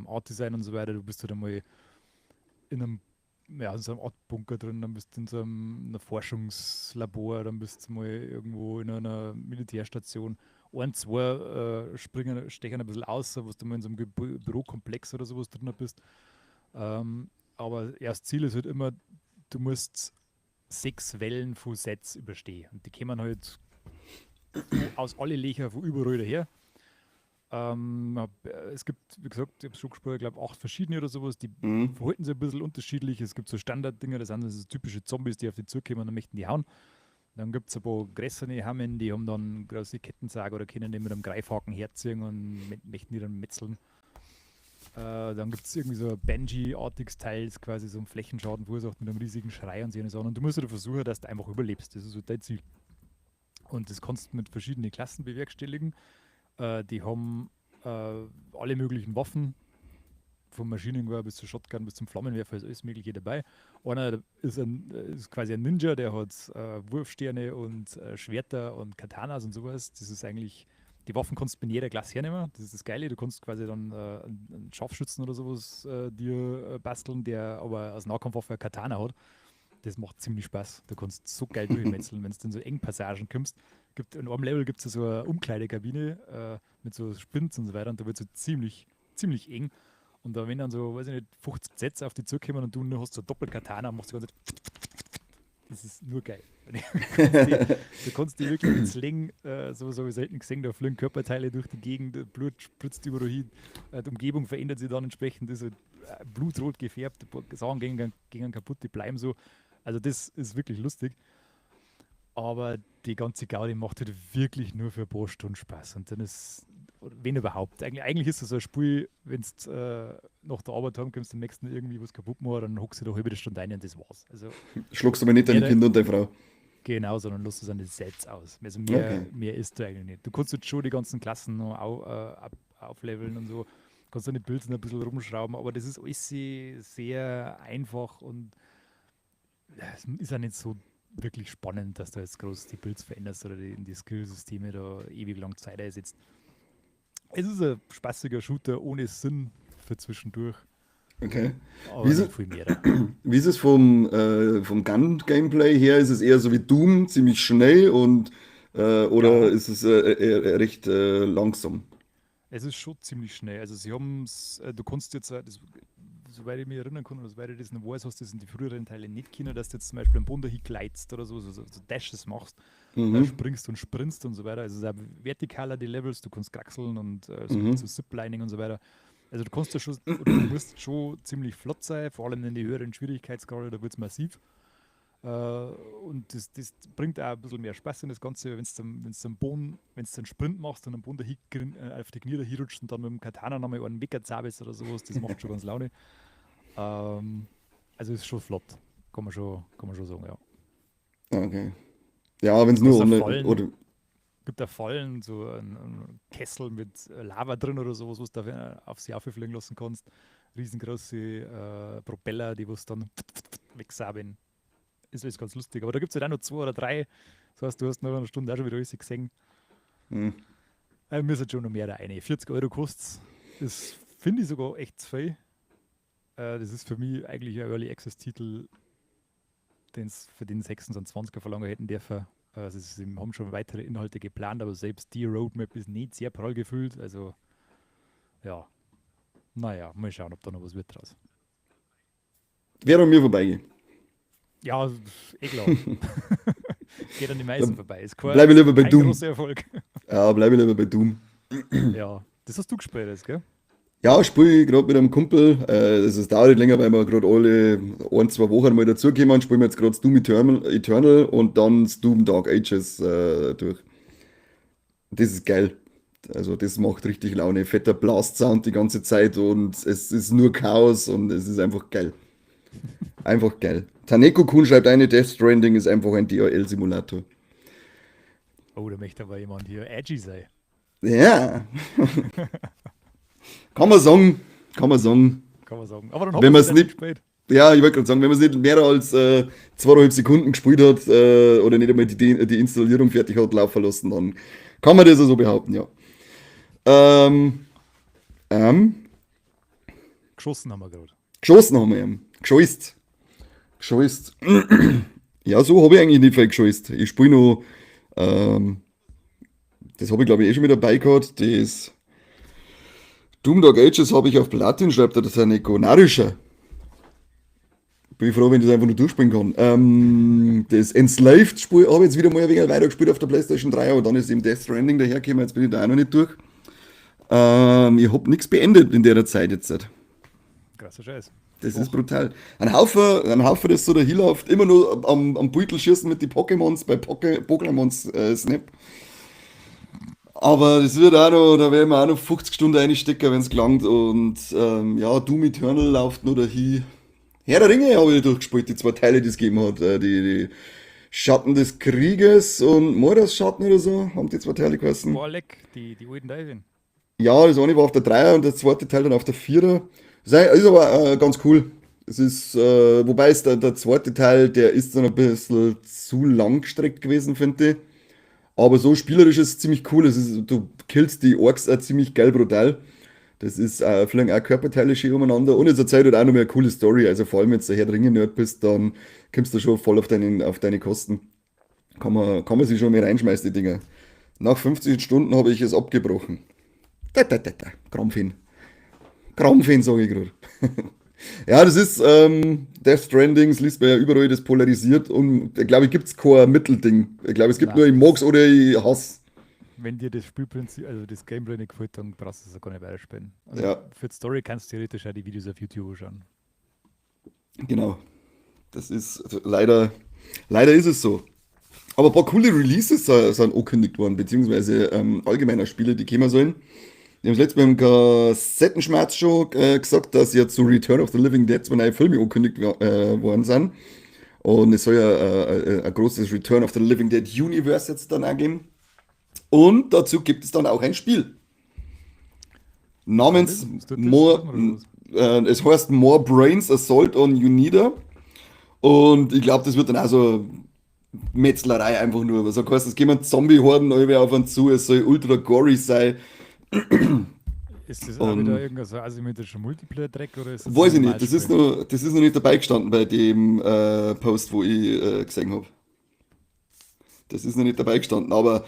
Speaker 2: Art-Design und so weiter. Du bist halt einmal in einem, ja, in so einem Art Bunker drin, dann bist du in so einem Forschungslabor, dann bist du mal irgendwo in einer Militärstation. Ein, zwei stechen ein bisschen aus, was du mal in so einem Bürokomplex oder sowas drin bist. Aber ja, das Ziel ist halt immer, du musst 6 Wellen von Sets überstehen. Und die kommen halt aus alle Löcher von überall daher. Es gibt, wie gesagt, ich habe es schon gespielt, ich glaube 8 verschiedene oder sowas, die
Speaker 1: Mhm.
Speaker 2: verhalten sich ein bisschen unterschiedlich. Es gibt so Standarddinger, das sind so typische Zombies, die auf die zukommen und möchten die hauen. Dann gibt es ein paar größere Hammen, die haben dann große Kettensäge oder können die mit einem Greifhaken herziehen und möchten die dann metzeln. Dann gibt es irgendwie so ein Banshee-artiges Teil, das quasi so einen Flächenschaden verursacht mit einem riesigen Schrei und so eine Sachen. Und du musst halt versuchen, dass du einfach überlebst. Das ist so dein Ziel. Und das kannst du mit verschiedenen Klassen bewerkstelligen. Die haben alle möglichen Waffen, vom Maschinengewehr bis zur Shotgun bis zum Flammenwerfer ist alles Mögliche dabei. Einer ist quasi ein Ninja, der hat Wurfsterne und Schwerter und Katanas und sowas. Das ist eigentlich, die Waffen kannst du bei jeder Klasse hernehmen. Das ist das Geile. Du kannst quasi dann einen Scharfschützen oder sowas dir basteln, der aber als Nahkampfwaffe eine Katana hat. Das macht ziemlich Spaß. Du kannst so geil durchmetzeln, wenn du in so engen Passagen kommst. In einem Level gibt es so eine Umkleidekabine mit so Sprints und so weiter und da wird so ziemlich eng. Und da, wenn dann so, weiß ich nicht, 50 Sätze auf die zukommen und du nur hast so Doppel-Katana und machst die ganze Zeit. Das ist nur geil. Du kannst die wirklich mit Sling, so habe ich selten gesehen, da fliegen Körperteile durch die Gegend, Blut spritzt überall hin, die Umgebung verändert sich dann entsprechend, das ist blutrot gefärbt, die Sachen gehen kaputt, die bleiben so. Also das ist wirklich lustig. Aber die ganze Gaudi macht halt wirklich nur für ein paar Stunden Spaß. Und dann ist, wenn überhaupt, eigentlich ist es so ein Spiel, wenn du nach der Arbeit heimkommst, am nächsten irgendwie was kaputt machst, dann hockst du da eine halbe Stunde rein und das war's. Also,
Speaker 1: Schluckst aber nicht deine Kinder und deine Frau.
Speaker 2: genau, sondern lässt es an den Sets aus. Also
Speaker 1: Okay.
Speaker 2: mehr ist da eigentlich nicht. Du kannst jetzt schon die ganzen Klassen noch aufleveln und so. Kannst an den Bildern ein bisschen rumschrauben, aber das ist alles sehr einfach und es ist auch nicht so wirklich spannend, dass du jetzt groß die Builds veränderst oder die Skillsysteme da ewig lang Zeit einsetzt. Es ist ein spaßiger Shooter ohne Sinn für zwischendurch,
Speaker 1: Okay.
Speaker 2: aber
Speaker 1: Wie ist,
Speaker 2: nicht
Speaker 1: es,
Speaker 2: viel mehr.
Speaker 1: wie ist es vom Gun-Gameplay her? Ist es eher so wie Doom, ziemlich schnell oder
Speaker 2: Ja,
Speaker 1: ist es eher recht langsam?
Speaker 2: es ist schon ziemlich schnell. Also sie haben es, du kannst jetzt, soweit ich mich erinnern kann oder soweit ich das noch weiß, hast du das in die früheren Teile nicht können, dass du jetzt zum Beispiel am Boden gleitst oder so Dashes machst,
Speaker 1: Mhm.
Speaker 2: springst und sprintst und so weiter. Also es ist auch vertikaler die Levels, du kannst kraxeln und so mit
Speaker 1: Mhm.
Speaker 2: so Ziplining und so weiter. Also du kannst ja schon, oder du musst schon ziemlich flott sein, vor allem in die höheren Schwierigkeitsgrade, da wird es massiv. Und das bringt auch ein bisschen mehr Spaß in das Ganze, wenn du am Boden, wenn du einen Sprint machst und am Boden auf die Knie dahin rutscht und dann mit dem Katana nochmal einen weggerzabelst oder sowas, das macht schon ganz Laune. Ähm, also ist schon flott, kann man schon sagen, ja.
Speaker 1: Okay. Ja, wenn es
Speaker 2: Du
Speaker 1: nur
Speaker 2: kannst da
Speaker 1: oder
Speaker 2: gibt da Fallen, so einen Kessel mit Lava drin oder sowas, was du da auf sie auffliegen lassen kannst. Riesengroße Propeller, die was dann wegsaugen. Ist alles ganz lustig. Aber da gibt es halt auch noch 2 oder 3. Das heißt, du hast nach einer Stunde auch schon wieder alles gesehen.
Speaker 1: hm.
Speaker 2: Wir müssen schon noch mehr da rein. 40 € kostet es. Das finde ich sogar echt zu viel. Das ist für mich eigentlich ein Early Access Titel, für den 26er verlangen hätten dürfen. Also sie haben schon weitere Inhalte geplant, aber selbst die Roadmap ist nicht sehr prall gefüllt. Also ja, naja, mal schauen, ob da noch was wird draus.
Speaker 1: Wäre an mir vorbeigehen.
Speaker 2: Ja, eh klar. Geht an die meisten
Speaker 1: Dann
Speaker 2: vorbei. Ist
Speaker 1: bleibe ich lieber bei
Speaker 2: kein
Speaker 1: Doom.
Speaker 2: großer Erfolg.
Speaker 1: Ja, bleibe ich lieber bei Doom.
Speaker 2: Ja, das hast du gespielt, jetzt, gell?
Speaker 1: Ja, spiele ich gerade mit einem Kumpel. Es dauert nicht länger, weil wir gerade alle 1, 2 Wochen mal dazukommen. Spielen wir jetzt gerade das Doom Eternal und dann das Doom Dark Ages durch. Das ist geil. Also das macht richtig Laune. Fetter Blast-Sound die ganze Zeit und es ist nur Chaos und es ist einfach geil. Einfach geil. Taneko-kun schreibt eine, Death Stranding ist einfach ein DRL-Simulator.
Speaker 2: Oh, da möchte aber jemand hier edgy sein.
Speaker 1: Ja, kann man sagen. Kann man sagen.
Speaker 2: Kann man sagen. Aber dann haben
Speaker 1: Wenn
Speaker 2: wir
Speaker 1: man
Speaker 2: es
Speaker 1: es
Speaker 2: nicht
Speaker 1: nicht,
Speaker 2: gespielt.
Speaker 1: ja, ich wollte gerade sagen, wenn man es nicht mehr als 2,5 Sekunden gespielt hat oder nicht einmal die Installierung fertig hat laufen lassen, dann kann man das so behaupten, ja. Ähm, ähm,
Speaker 2: Geschossen haben wir gerade.
Speaker 1: geschossen haben wir ihn. Geschossen. Geschossen. Ja, so habe ich eigentlich nicht viel geschossen. Ich spiele noch, ähm, das habe ich glaube ich eh schon mit dabei gehabt, das Doom Dark Ages habe ich auf Platin, schreibt er das ja Nico. Narischer. Bin ich froh, wenn ich das einfach nur durchspielen kann. Das Enslaved-Spiel habe ich jetzt wieder mal ein wenig weitergespielt auf der PlayStation 3, aber dann ist eben Death Stranding dahergekommen, jetzt bin ich da auch noch nicht durch. Ich habe nichts beendet in der Zeit jetzt.
Speaker 2: Krasser Scheiß.
Speaker 1: Das ist
Speaker 2: Och,
Speaker 1: brutal. Ein Haufen, das so dahin läuft, immer nur am Beutel schießen mit den Pokémons bei Pokémons Snap. Aber das wird auch noch, da werden wir auch noch 50 Stunden reinstecken, wenn es gelangt. Und ja, Doom Eternal läuft noch dahin. Herr der Ringe habe ich durchgespielt, die zwei Teile, die es gegeben hat. Die Schatten des Krieges und Mordas Schatten oder so, haben die zwei Teile geheißen.
Speaker 2: Warleck, die alten Teilchen.
Speaker 1: Ja, das eine war auf der Dreier und der zweite Teil dann auf der Vierer. Ist aber ganz cool. Es ist, wobei es der zweite Teil, der ist dann ein bisschen zu lang gestreckt gewesen, finde ich. Aber so spielerisch ist es ziemlich cool. Du killst die Orks auch ziemlich geil brutal. Das ist, fliegen auch Körperteile schön umeinander. Und es erzählt halt auch noch mal eine coole Story. Also vor allem, wenn du der Herr der Ringe-Nerd bist, dann kommst du schon voll auf deine Kosten. Kann man sich schon mal reinschmeißen, die Dinger. Nach 50 Stunden habe ich es abgebrochen. Krampfin. Krampfin, sage ich gerade. Ja, das ist Death Stranding, das liest man ja überall, das polarisiert. Und ich glaube, gibt es kein Mittelding. Ich glaube, es gibt nur
Speaker 2: Nein,
Speaker 1: ich mag's oder ich hasse.
Speaker 2: wenn dir das Spielprinzip, also das Gameplay nicht gefällt, dann brauchst du es auch gar nicht weiterspielen. Also
Speaker 1: Ja,
Speaker 2: für die Story kannst du theoretisch auch die Videos auf YouTube schauen.
Speaker 1: genau. Das ist also leider ist es so. Aber ein paar coole Releases sind angekündigt worden, beziehungsweise allgemeiner Spiele, die kommen sollen. Die haben das letzte Mal im Kassettenschmerz schon gesagt, dass jetzt zu Return of the Living Dead zwei neue Filme angekündigt worden sind. Und es soll ja ein großes Return of the Living Dead Universe jetzt dann auch geben. Und dazu gibt es dann auch ein Spiel. Namens
Speaker 2: Was tut das?
Speaker 1: More,
Speaker 2: Oder was?
Speaker 1: es heißt More Brains Assault on Unida. Und ich glaube, das wird dann auch so Metzlerei einfach nur. So heißt, es gehen Zombie-Horden alle auf uns zu, es soll ultra gory sein.
Speaker 2: Ist das auch wieder
Speaker 1: Und
Speaker 2: irgendein so asymmetrischer Multiplayer-Dreck oder ist das
Speaker 1: weiß
Speaker 2: ein
Speaker 1: ich nicht,
Speaker 2: normales Spiel?
Speaker 1: das ist noch nicht dabei gestanden bei dem Post, wo ich gesehen habe. Das ist noch nicht dabei gestanden, aber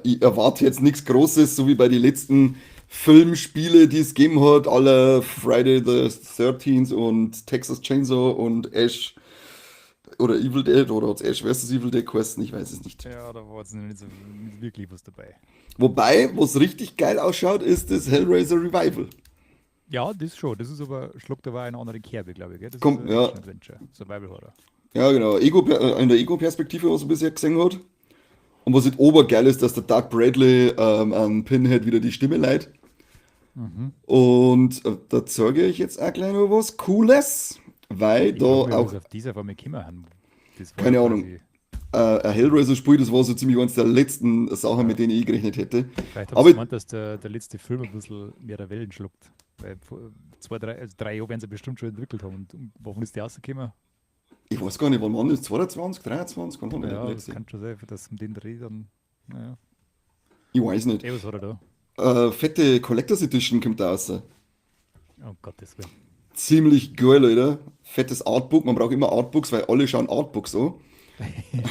Speaker 1: ich erwarte jetzt nichts Großes, so wie bei den letzten Filmspiele, die es gegeben hat, aller Friday the 13th und Texas Chainsaw und Ash oder Evil Dead oder hat es Ash vs. Evil Dead geheißen, ich weiß es nicht.
Speaker 2: Ja, da war jetzt nicht so nicht wirklich was dabei.
Speaker 1: Wobei, was richtig geil ausschaut, ist das Hellraiser Revival.
Speaker 2: Ja, das schon. Das ist aber, schluckt aber eine andere Kerbe, glaube ich. Gell? Das ist
Speaker 1: Kommt,
Speaker 2: ein
Speaker 1: ja,
Speaker 2: Action-Adventure, Survival Horror.
Speaker 1: ja genau, in der Ego-Perspektive, was man bisher gesehen hat. Und was halt obergeil ist, dass der Doug Bradley an Pinhead wieder die Stimme leiht.
Speaker 2: Mhm.
Speaker 1: Und da zeige ich jetzt auch gleich noch was Cooles, weil
Speaker 2: Ich
Speaker 1: da
Speaker 2: frage mich, was
Speaker 1: auch,
Speaker 2: auf dieser Form gekommen haben. Das war ja
Speaker 1: keine Ahnung,
Speaker 2: quasi,
Speaker 1: ein Hellraiser-Spiel, das war so ziemlich eines der letzten Sachen, mit
Speaker 2: ja,
Speaker 1: denen ich gerechnet hätte.
Speaker 2: vielleicht haben
Speaker 1: Aber
Speaker 2: sie gemeint, dass der letzte Film ein bisschen mehr der Wellen schluckt. Weil vor 3 Jahren werden sie bestimmt schon entwickelt haben. Und warum ist der rausgekommen?
Speaker 1: ich weiß gar nicht, wann war das? 22, 23? Wann war der
Speaker 2: Ja, das
Speaker 1: letzte?
Speaker 2: kann schon sein, dass um den Dreh dann. Naja.
Speaker 1: Ich weiß nicht.
Speaker 2: Was hat er da?
Speaker 1: Fette Collectors Edition kommt da raus.
Speaker 2: Oh Gottes Willen.
Speaker 1: Ziemlich geil, Alter. Fettes Artbook. Man braucht immer Artbooks, weil alle schauen Artbooks an.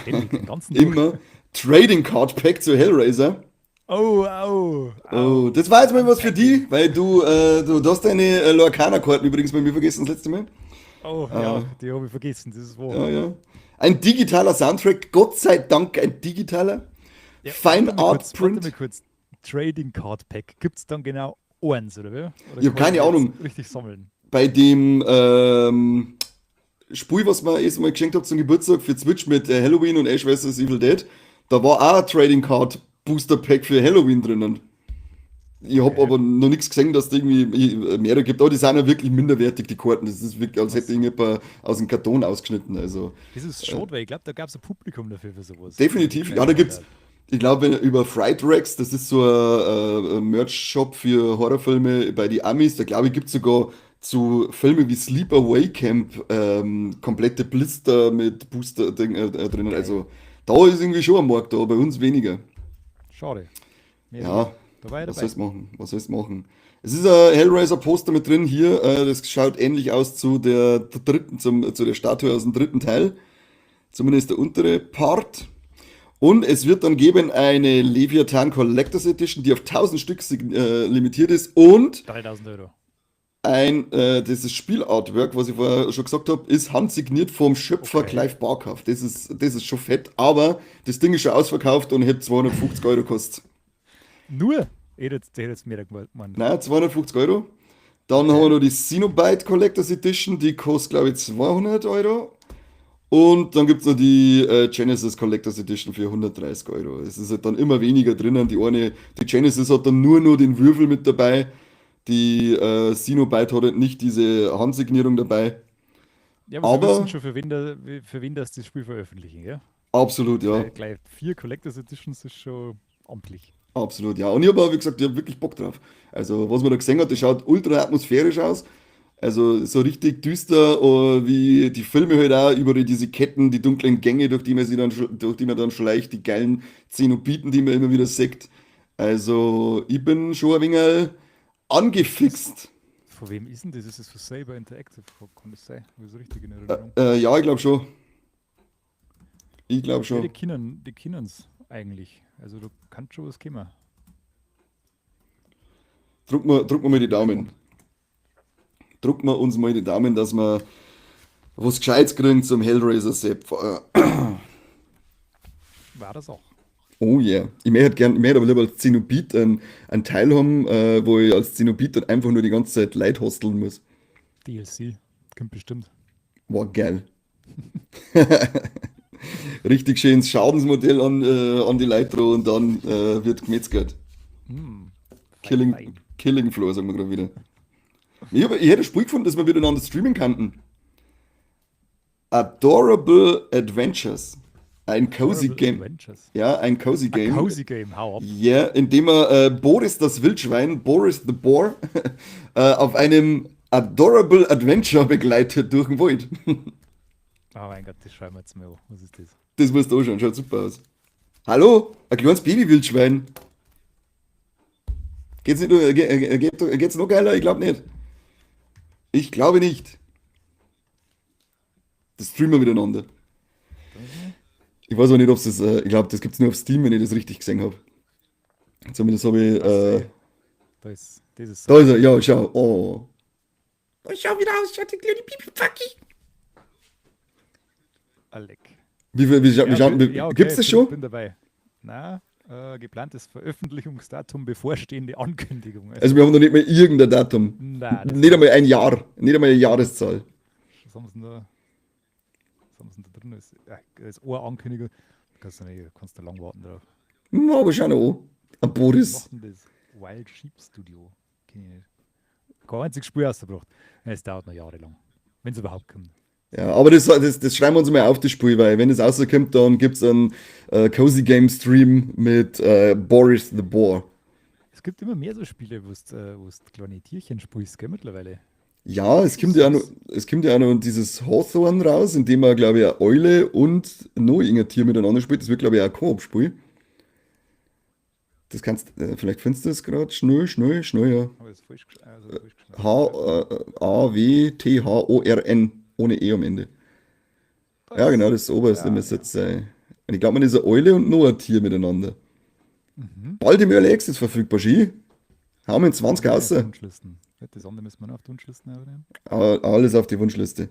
Speaker 2: Ständig, den ganzen Tag.
Speaker 1: Immer. Trading Card Pack zu Hellraiser.
Speaker 2: Oh, au,
Speaker 1: Oh,
Speaker 2: au.
Speaker 1: das war jetzt mal was für
Speaker 2: Fertig.
Speaker 1: die, weil du hast deine Lorcaner-Karten übrigens bei mir vergessen das letzte Mal.
Speaker 2: Oh, ja, die habe ich vergessen, das ist wahr.
Speaker 1: Ja, ja. Ein digitaler Soundtrack, Gott sei Dank ein digitaler.
Speaker 2: Ja,
Speaker 1: Fine Art
Speaker 2: warte mal
Speaker 1: Print.
Speaker 2: kurz. Trading Card Pack. Gibt es dann genau eins, oder wie? Oder
Speaker 1: Ich habe
Speaker 2: kann
Speaker 1: keine
Speaker 2: ich jetzt
Speaker 1: Ahnung.
Speaker 2: richtig sammeln?
Speaker 1: Bei dem Spiel, was mir erst mal geschenkt habe zum Geburtstag für Switch mit Halloween und Ash vs. Evil Dead, da war auch ein Trading Card Booster Pack für Halloween drinnen. Ich habe
Speaker 2: Okay.
Speaker 1: aber noch nichts gesehen, dass es irgendwie mehrere gibt. Aber die sind ja wirklich minderwertig, die Karten. Das ist wirklich, als hätte
Speaker 2: Was?
Speaker 1: irgendjemand aus dem Karton ausgeschnitten. Also
Speaker 2: Das ist schade, weil ich glaube, da gab es ein Publikum dafür für sowas. Für die
Speaker 1: definitiv. Ja, da
Speaker 2: Trading
Speaker 1: gibt's,
Speaker 2: Card.
Speaker 1: ich glaube, über Fright Racks, das ist so ein Merch-Shop für Horrorfilme bei die Amis. Da glaube ich, gibt es sogar zu Filmen wie Sleepaway Camp komplette Blister mit Booster drinnen.
Speaker 2: Geil.
Speaker 1: Also da ist irgendwie schon ein Markt da, bei uns weniger.
Speaker 2: Schade. Mehr wie.
Speaker 1: Ja,
Speaker 2: Da war ich
Speaker 1: was
Speaker 2: dabei.
Speaker 1: soll's machen? Was soll's machen? Es ist ein Hellraiser-Poster mit drin hier. Das schaut ähnlich aus zu der dritten, zu der Statue aus dem dritten Teil. Zumindest der untere Part. Und es wird dann geben eine Leviathan Collectors Edition, die auf 1000 Stück limitiert ist. Und
Speaker 2: 3000 €.
Speaker 1: dieses Spielartwork, was ich vorher schon gesagt habe, ist handsigniert vom Schöpfer
Speaker 2: Okay.
Speaker 1: Clive Barker. Das ist schon fett, aber das Ding ist schon ausverkauft und hätte 250 Euro gekostet.
Speaker 2: Nur? Ich hätte jetzt mehr gemeint.
Speaker 1: Nein, 250 Euro. Dann haben wir
Speaker 2: Okay.
Speaker 1: noch die Xenobite Collectors Edition, die kostet glaube ich 200 Euro. Und dann gibt es noch die Genesis Collectors Edition für 130 Euro. Es ist halt dann immer weniger drinnen. Die Genesis hat dann nur den Würfel mit dabei. Die Xenobyte hat halt nicht diese Handsignierung dabei.
Speaker 2: Ja, aber sie wissen
Speaker 1: Aber
Speaker 2: schon, für wen das Spiel veröffentlichen, ja?
Speaker 1: absolut, ja.
Speaker 2: Gleich 4 Collectors Editions ist schon amtlich.
Speaker 1: Absolut, ja. Und ich habe, wie gesagt, ich hab wirklich Bock drauf. Also, was man da gesehen hat, das schaut ultra atmosphärisch aus. Also, so richtig düster, wie die Filme halt auch, überall diese Ketten, die dunklen Gänge, durch die man dann schleicht, die geilen Zenobiten, die man immer wieder sieht. Also, ich bin schon ein wenig angefixt.
Speaker 2: Von wem ist denn das? Ist es für Saber Interactive? Kann das sein? Habe ich so richtig in Erinnerung?
Speaker 1: Ja, ich glaube schon. Ich glaube
Speaker 2: Ja,
Speaker 1: schon.
Speaker 2: die Kinnens eigentlich. Also du kannst schon was kommen.
Speaker 1: Druck mal die Daumen. Druck mal uns mal die Daumen, dass wir was Gescheites kriegen zum Hellraiser Sepp.
Speaker 2: War das auch.
Speaker 1: Oh yeah. Ich möchte aber lieber als Zenobit einen Teil haben, wo ich als Zenobit dann einfach nur die ganze Zeit Leute hosteln muss.
Speaker 2: DLC. Kommt bestimmt.
Speaker 1: War geil. Richtig schönes Schadensmodell an die Leute dran und dann wird gemetzgert.
Speaker 2: Hm.
Speaker 1: Killing, Killing Floor, sagen wir gerade wieder. Ich hätte ein Spiel gefunden, dass wir miteinander streamen könnten. Adorable Adventures. Ein cozy
Speaker 2: Horrible
Speaker 1: Game.
Speaker 2: Adventures.
Speaker 1: Ja, ein cozy
Speaker 2: A
Speaker 1: Game.
Speaker 2: cozy game, hau ab.
Speaker 1: Ja, indem er Boris das Wildschwein, Boris the Boar, auf einem Adorable Adventure begleitet durch den Wald.
Speaker 2: Oh mein Gott, das schreiben wir jetzt mal an. Was ist das?
Speaker 1: Das musst du anschauen, schaut super aus. Hallo, ein kleines Baby-Wildschwein. Geht's noch geiler? Ich glaube nicht. Ich glaube nicht. Das streamen wir miteinander. Ich weiß auch nicht, ob es das, ich glaube, das gibt es nur auf Steam, wenn ich das richtig gesehen habe. Zumindest habe ich,
Speaker 2: Das ist
Speaker 1: da ist er, ja, schau, oh. Oh, schau wieder aus, schaut die kleine Pipi-Packi.
Speaker 2: Alec.
Speaker 1: Gibt's das schon?
Speaker 2: Bin dabei. Na, geplantes Veröffentlichungsdatum, bevorstehende Ankündigung.
Speaker 1: Also wir haben noch nicht mal irgendein Datum.
Speaker 2: Nein,
Speaker 1: Nicht einmal ein Jahr, nicht einmal eine Jahreszahl.
Speaker 2: was haben sie denn da? Was haben sie denn da drin? Das ist eine Ankündigung. Kannst du lang warten drauf.
Speaker 1: Na, aber schau noch an. Ein
Speaker 2: Was
Speaker 1: Boris.
Speaker 2: macht denn das? Wild Sheep Studio. Kenn ich nicht. Kein einziges Spiel ausgebracht. Es dauert noch jahrelang. Wenn es überhaupt kommt.
Speaker 1: Ja, aber das schreiben wir uns mal auf, das Spiel, weil wenn es rauskommt, dann gibt es einen Cozy Game Stream mit Boris the Boar.
Speaker 2: Es gibt immer mehr so Spiele, wo du kleine Tierchen spielst, gell, mittlerweile.
Speaker 1: Ja, es kommt ja auch noch dieses Hawthorne raus, in dem man, glaube ich, eine Eule und noch irgendein Tier miteinander spielt. Das wird, glaube ich, auch ein Koop-Spiel. Das kannst, vielleicht findest du das gerade. Schnell, ja.
Speaker 2: Aber das ist falsch geschrieben.
Speaker 1: Hawthorn, ohne E am Ende. Ja, genau, das oberste
Speaker 2: Ja,
Speaker 1: müsste jetzt sein. Und ich glaube, man ist eine Eule und noch ein Tier miteinander.
Speaker 2: Mhm.
Speaker 1: Bald im Early Access verfügbar, Ski. Haben wir in 20
Speaker 2: Ja,
Speaker 1: raus.
Speaker 2: Wunschlisten. Das andere müssen wir noch auf die Wunschlisten aufnehmen.
Speaker 1: Alles auf die Wunschliste.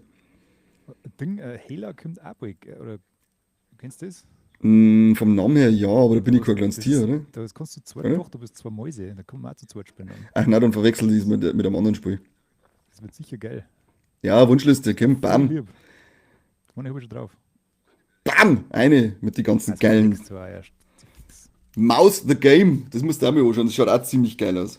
Speaker 2: Ding, Hela kommt auch bald, oder kennst du das?
Speaker 1: Vom Namen her ja, aber da bin ich kein kleines
Speaker 2: Das
Speaker 1: Tier,
Speaker 2: ist-
Speaker 1: oder?
Speaker 2: Das kannst du zweit
Speaker 1: Oder?
Speaker 2: doch, du bist zwei Mäuse, da kann man auch zu zweit spielen. Dann.
Speaker 1: Ach nein, dann verwechsel ich es mit einem anderen Spiel.
Speaker 2: Das wird sicher geil.
Speaker 1: Ja, Wunschliste, komm,
Speaker 2: Voll
Speaker 1: bam,
Speaker 2: lieb. Meine habe ich schon drauf.
Speaker 1: bam, eine mit den ganzen
Speaker 2: Also
Speaker 1: geilen.
Speaker 2: fix zwar erst. Fix.
Speaker 1: Mouse the Game, das musst du auch mal anschauen, das schaut auch ziemlich geil aus.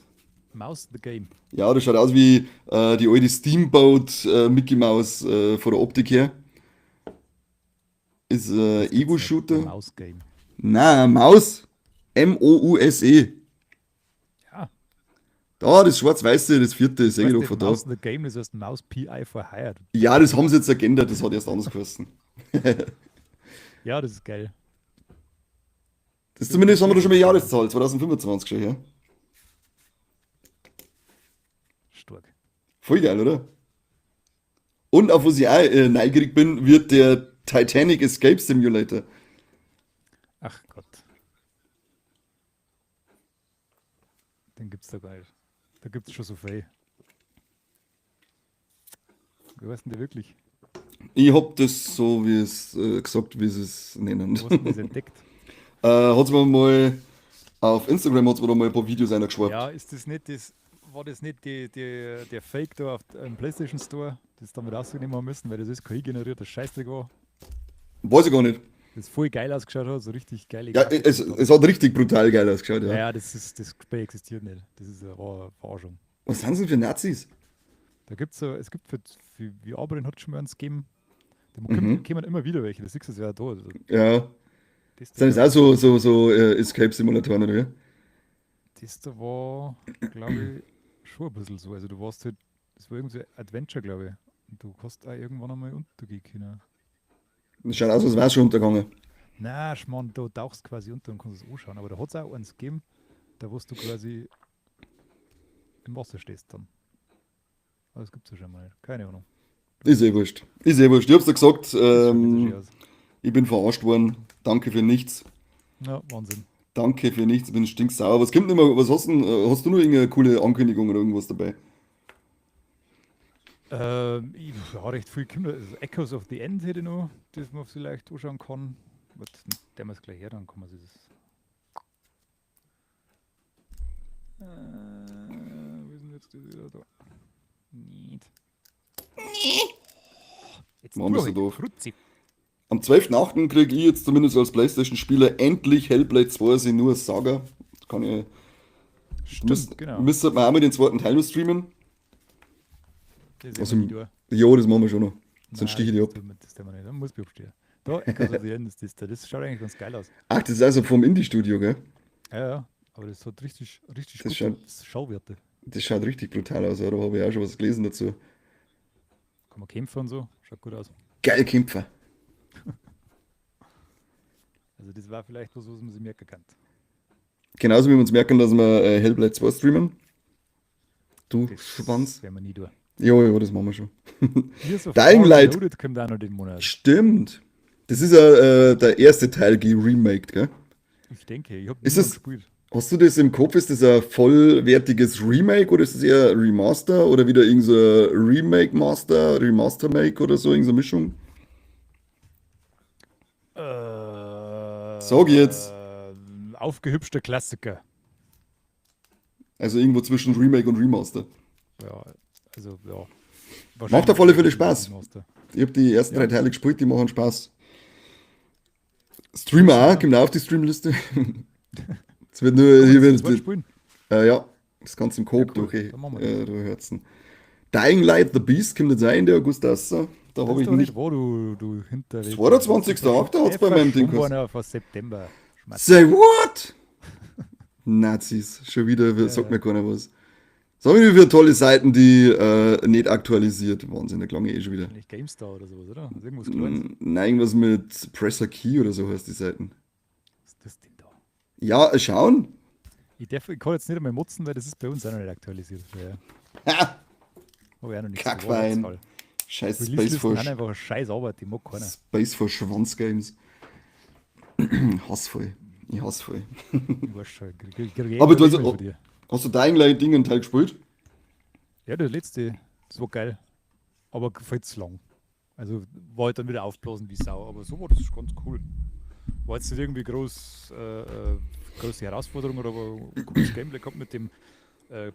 Speaker 2: Mouse the Game.
Speaker 1: Ja, das schaut aus wie die alte Steamboat Mickey Mouse von der Optik her. Ist
Speaker 2: Das gibt's nicht,
Speaker 1: Ego-Shooter.
Speaker 2: Mouse Game.
Speaker 1: Na, Maus. M-O-U-S-E.
Speaker 2: Ja.
Speaker 1: Da, das schwarz-weiße, das vierte, sehe ich doch
Speaker 2: Weißt du,
Speaker 1: von da.
Speaker 2: Mouse the Game, das heißt Mouse PI for Hired.
Speaker 1: Ja, das haben sie jetzt geändert, das hat erst anders geheißen.
Speaker 2: Ja, das ist geil.
Speaker 1: Zumindest haben wir da schon mal eine Jahreszahl, 2025 schon, ja.
Speaker 2: Stark.
Speaker 1: Voll geil, oder? Und auf was ich auch neugierig bin, wird der Titanic Escape Simulator.
Speaker 2: Ach Gott. Den gibt's da gar nicht. Da gibt's schon so viel. Wie heißt denn der wirklich?
Speaker 1: Ich hab das so, wie es gesagt, wie sie es nennen.
Speaker 2: Wo hast du denn das entdeckt?
Speaker 1: Hat's mir mal auf Instagram hat's mir da mal ein paar Videos eingeschwappt.
Speaker 2: Ja, ist das nicht das, war das nicht der Fake da auf dem PlayStation Store, das damit rausgenommen haben müssen, weil das ist KI generiert, das Scheißdreck war?
Speaker 1: Weiß ich gar nicht.
Speaker 2: das voll geil ausgeschaut hat, so richtig geile
Speaker 1: Ja,
Speaker 2: Grafik
Speaker 1: es,
Speaker 2: und
Speaker 1: es hat richtig brutal geil ausgeschaut,
Speaker 2: ja,
Speaker 1: ja.
Speaker 2: ja, das Spiel existiert nicht. Das ist eine wahre Verarschung.
Speaker 1: Was sind das denn für Nazis?
Speaker 2: Da gibt's so, es gibt für wie Arbeit hat schon mal eins gegeben. Da
Speaker 1: Mhm.
Speaker 2: kommen immer wieder welche, das siehst du ja da. Also,
Speaker 1: Ja.
Speaker 2: das da
Speaker 1: Sind das
Speaker 2: war,
Speaker 1: auch so Escape-Simulatoren, oder wie?
Speaker 2: das da war, glaube ich, schon ein bisschen so. Also du warst halt, das war irgendwie Adventure, glaube ich. Und du hast auch irgendwann einmal untergehen können.
Speaker 1: Das schaut aus, als wäre es schon untergegangen.
Speaker 2: Na, Schmarrn, du tauchst quasi unter und kannst es anschauen. Aber da hat es auch eins gegeben, da wo du quasi im Wasser stehst dann. Aber das gibt es ja schon mal nicht. Keine Ahnung.
Speaker 1: Ist eh wurscht. Ist eh wurscht. Ich hab's dir gesagt,
Speaker 2: Das schaut nicht so schön aus.
Speaker 1: ich bin verarscht worden. Danke für nichts.
Speaker 2: Ja, Wahnsinn.
Speaker 1: Danke für nichts, ich bin stinksauer. Was kommt denn immer, was hast du denn, hast du noch irgendeine coole Ankündigung oder irgendwas dabei?
Speaker 2: Ja, recht viel Kinder. Also Echoes of the End hätte ich noch, das man vielleicht anschauen kann. Warte, der wir es gleich her, dann kann man sich das. Wo ist denn jetzt das wieder da? Nicht. Jetzt
Speaker 1: Warum bist du
Speaker 2: durch,
Speaker 1: doof?
Speaker 2: Frutzi.
Speaker 1: Am 12.8. kriege ich jetzt zumindest als PlayStation-Spieler endlich Hellblade 2, ist nur als Saga. Das kann ich,
Speaker 2: Stimmt, genau.
Speaker 1: müsste man auch mal den zweiten Teil noch streamen.
Speaker 2: Das
Speaker 1: Also,
Speaker 2: ist ja
Speaker 1: ja, das machen wir schon noch. Sonst
Speaker 2: Nein,
Speaker 1: stiche ich die ab.
Speaker 2: das tun wir nicht. Dann muss ich abstehen. Da, Echoes of the End ist das da. Das schaut eigentlich ganz geil aus.
Speaker 1: Ach, das ist also vom Indie-Studio, gell?
Speaker 2: Ja, ja. Aber das hat richtig
Speaker 1: Das
Speaker 2: gute
Speaker 1: schaut,
Speaker 2: Schauwerte.
Speaker 1: das schaut richtig brutal aus, ja. Da habe ich auch schon was gelesen dazu.
Speaker 2: Kann man kämpfen und so. Schaut gut aus.
Speaker 1: Geil Kämpfer.
Speaker 2: Also das war vielleicht was man sich merken kann.
Speaker 1: Genauso wie wir uns merken, dass wir Hellblade 2 streamen. Du Schwanz.
Speaker 2: Das werden wir nie tun.
Speaker 1: Ja, das machen wir schon.
Speaker 2: Gears of
Speaker 1: Dying
Speaker 2: War
Speaker 1: Light.
Speaker 2: Reloaded kommt auch noch den Monat.
Speaker 1: Stimmt. Das ist ja der erste Teil geremaked, gell?
Speaker 2: Ich denke, ich habe
Speaker 1: Ist
Speaker 2: nie
Speaker 1: es-
Speaker 2: gespielt.
Speaker 1: Hast du das im Kopf? Ist das ein vollwertiges Remake oder ist das eher Remaster oder wieder irgend so ein Remake-Master, Remaster-Make oder so, irgendeine Mischung? Sag jetzt.
Speaker 2: Aufgehübschter Klassiker.
Speaker 1: Also irgendwo zwischen Remake und Remaster.
Speaker 2: Ja, also ja.
Speaker 1: Macht auf alle Fälle Spaß.
Speaker 2: Master.
Speaker 1: Ich habe die ersten 3 Teile gespielt, die machen Spaß. Streamer auch, kommt auch auf die Streamliste. Es wird nur, hier
Speaker 2: Das
Speaker 1: wird,
Speaker 2: spielen.
Speaker 1: ja, das Ganze im Coop
Speaker 2: Ja, cool.
Speaker 1: durch,
Speaker 2: Dann machen wir das.
Speaker 1: du hört's. Dying Light, The Beast kommt jetzt auch Ende August raus. Da habe
Speaker 2: Weißt
Speaker 1: ich
Speaker 2: du
Speaker 1: nicht.
Speaker 2: wo du hinter.
Speaker 1: 22.8. hat's bei meinem Ding
Speaker 2: gekostet. Auf September. Schmatz.
Speaker 1: Say what? Nazis, schon wieder sagt mir keiner was. Sag mir, wie viele tolle Seiten, die nicht aktualisiert. Wahnsinn, da klang ich eh schon wieder.
Speaker 2: Nicht GameStar oder sowas, oder? Also irgendwas Kleines.
Speaker 1: Nein, irgendwas mit Presser Key oder so heißt die Seiten.
Speaker 2: Was ist das denn da?
Speaker 1: Ja, schauen.
Speaker 2: Ich kann jetzt nicht einmal motzen, weil das ist bei uns auch noch nicht aktualisiert. Ja.
Speaker 1: Ha!
Speaker 2: Habe ich auch noch nichts
Speaker 1: Kackwein.
Speaker 2: gewonnen.
Speaker 1: Scheiß Space
Speaker 2: Release-Listen
Speaker 1: for,
Speaker 2: sind einfach eine scheiß Arbeit, die mag keiner.
Speaker 1: Space for Schwanz Games. Hassvoll. Ich hasse voll.
Speaker 2: Ich weiß schon.
Speaker 1: Aber du
Speaker 2: von dir.
Speaker 1: hast du Dying Light Ding einen Teil gespielt?
Speaker 2: Ja, der letzte, das war geil. Aber viel zu lang. Also war halt dann wieder aufblasen wie Sau. Aber so war das ganz cool. War jetzt nicht irgendwie große Herausforderung oder aber ein cooles Gameplay gehabt mit dem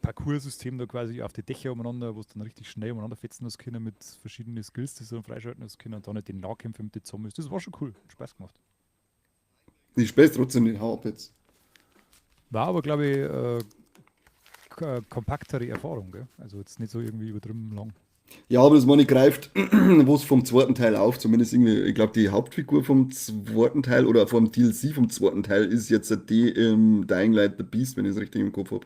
Speaker 2: Parcours-System da quasi auf die Dächer umeinander, wo es dann richtig schnell umeinander fetzen hast können mit verschiedenen Skills, die du dann freischalten hast können und dann nicht den Nahkämpfe mit den Zombies. Das war schon cool. Hat Spaß gemacht.
Speaker 1: Ich spiele trotzdem nicht hart jetzt.
Speaker 2: War aber, glaube ich, kompaktere Erfahrung, gell? Also jetzt nicht so irgendwie übertrieben lang.
Speaker 1: Ja, aber das meine greift wo es vom zweiten Teil auf, zumindest irgendwie, ich glaube, die Hauptfigur vom zweiten Teil oder vom DLC vom zweiten Teil ist jetzt die im Dying Light the Beast, wenn ich es richtig im Kopf habe.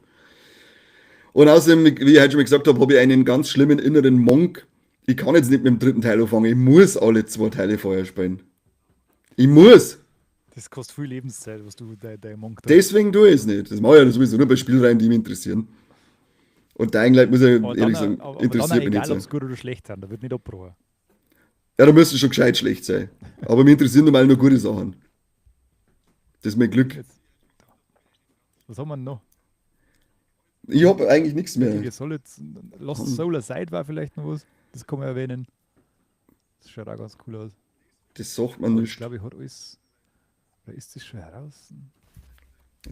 Speaker 1: Und außerdem, wie ich heute schon mal gesagt habe, habe ich einen ganz schlimmen inneren Monk. Ich kann jetzt nicht mit dem dritten Teil anfangen, ich muss alle 2 Teile vorher spielen. Ich muss!
Speaker 2: Das kostet viel Lebenszeit, was du dein Monk da.
Speaker 1: Deswegen tue ich es nicht. Das mache ich ja sowieso nur bei Spielreihen, die mich interessieren. Und Dying Light, muss ich
Speaker 2: Aber
Speaker 1: ehrlich
Speaker 2: dann,
Speaker 1: sagen,
Speaker 2: aber
Speaker 1: interessiert
Speaker 2: dann
Speaker 1: mich
Speaker 2: egal,
Speaker 1: nicht
Speaker 2: ob es
Speaker 1: so.
Speaker 2: gut oder schlecht sind, da wird nicht abgebrochen.
Speaker 1: Ja, da müsste schon gescheit schlecht sein. Aber mir interessieren normal nur gute Sachen. Das ist mein Glück.
Speaker 2: Jetzt. Was haben wir denn noch?
Speaker 1: Ich habe eigentlich nichts mehr.
Speaker 2: Die Solid, Lost Soul Aside war vielleicht noch was. Das kann man erwähnen. Das schaut auch ganz cool aus.
Speaker 1: Das sagt man
Speaker 2: Aber ich
Speaker 1: nicht.
Speaker 2: glaube, ich hat alles. Oder ist das schon heraus?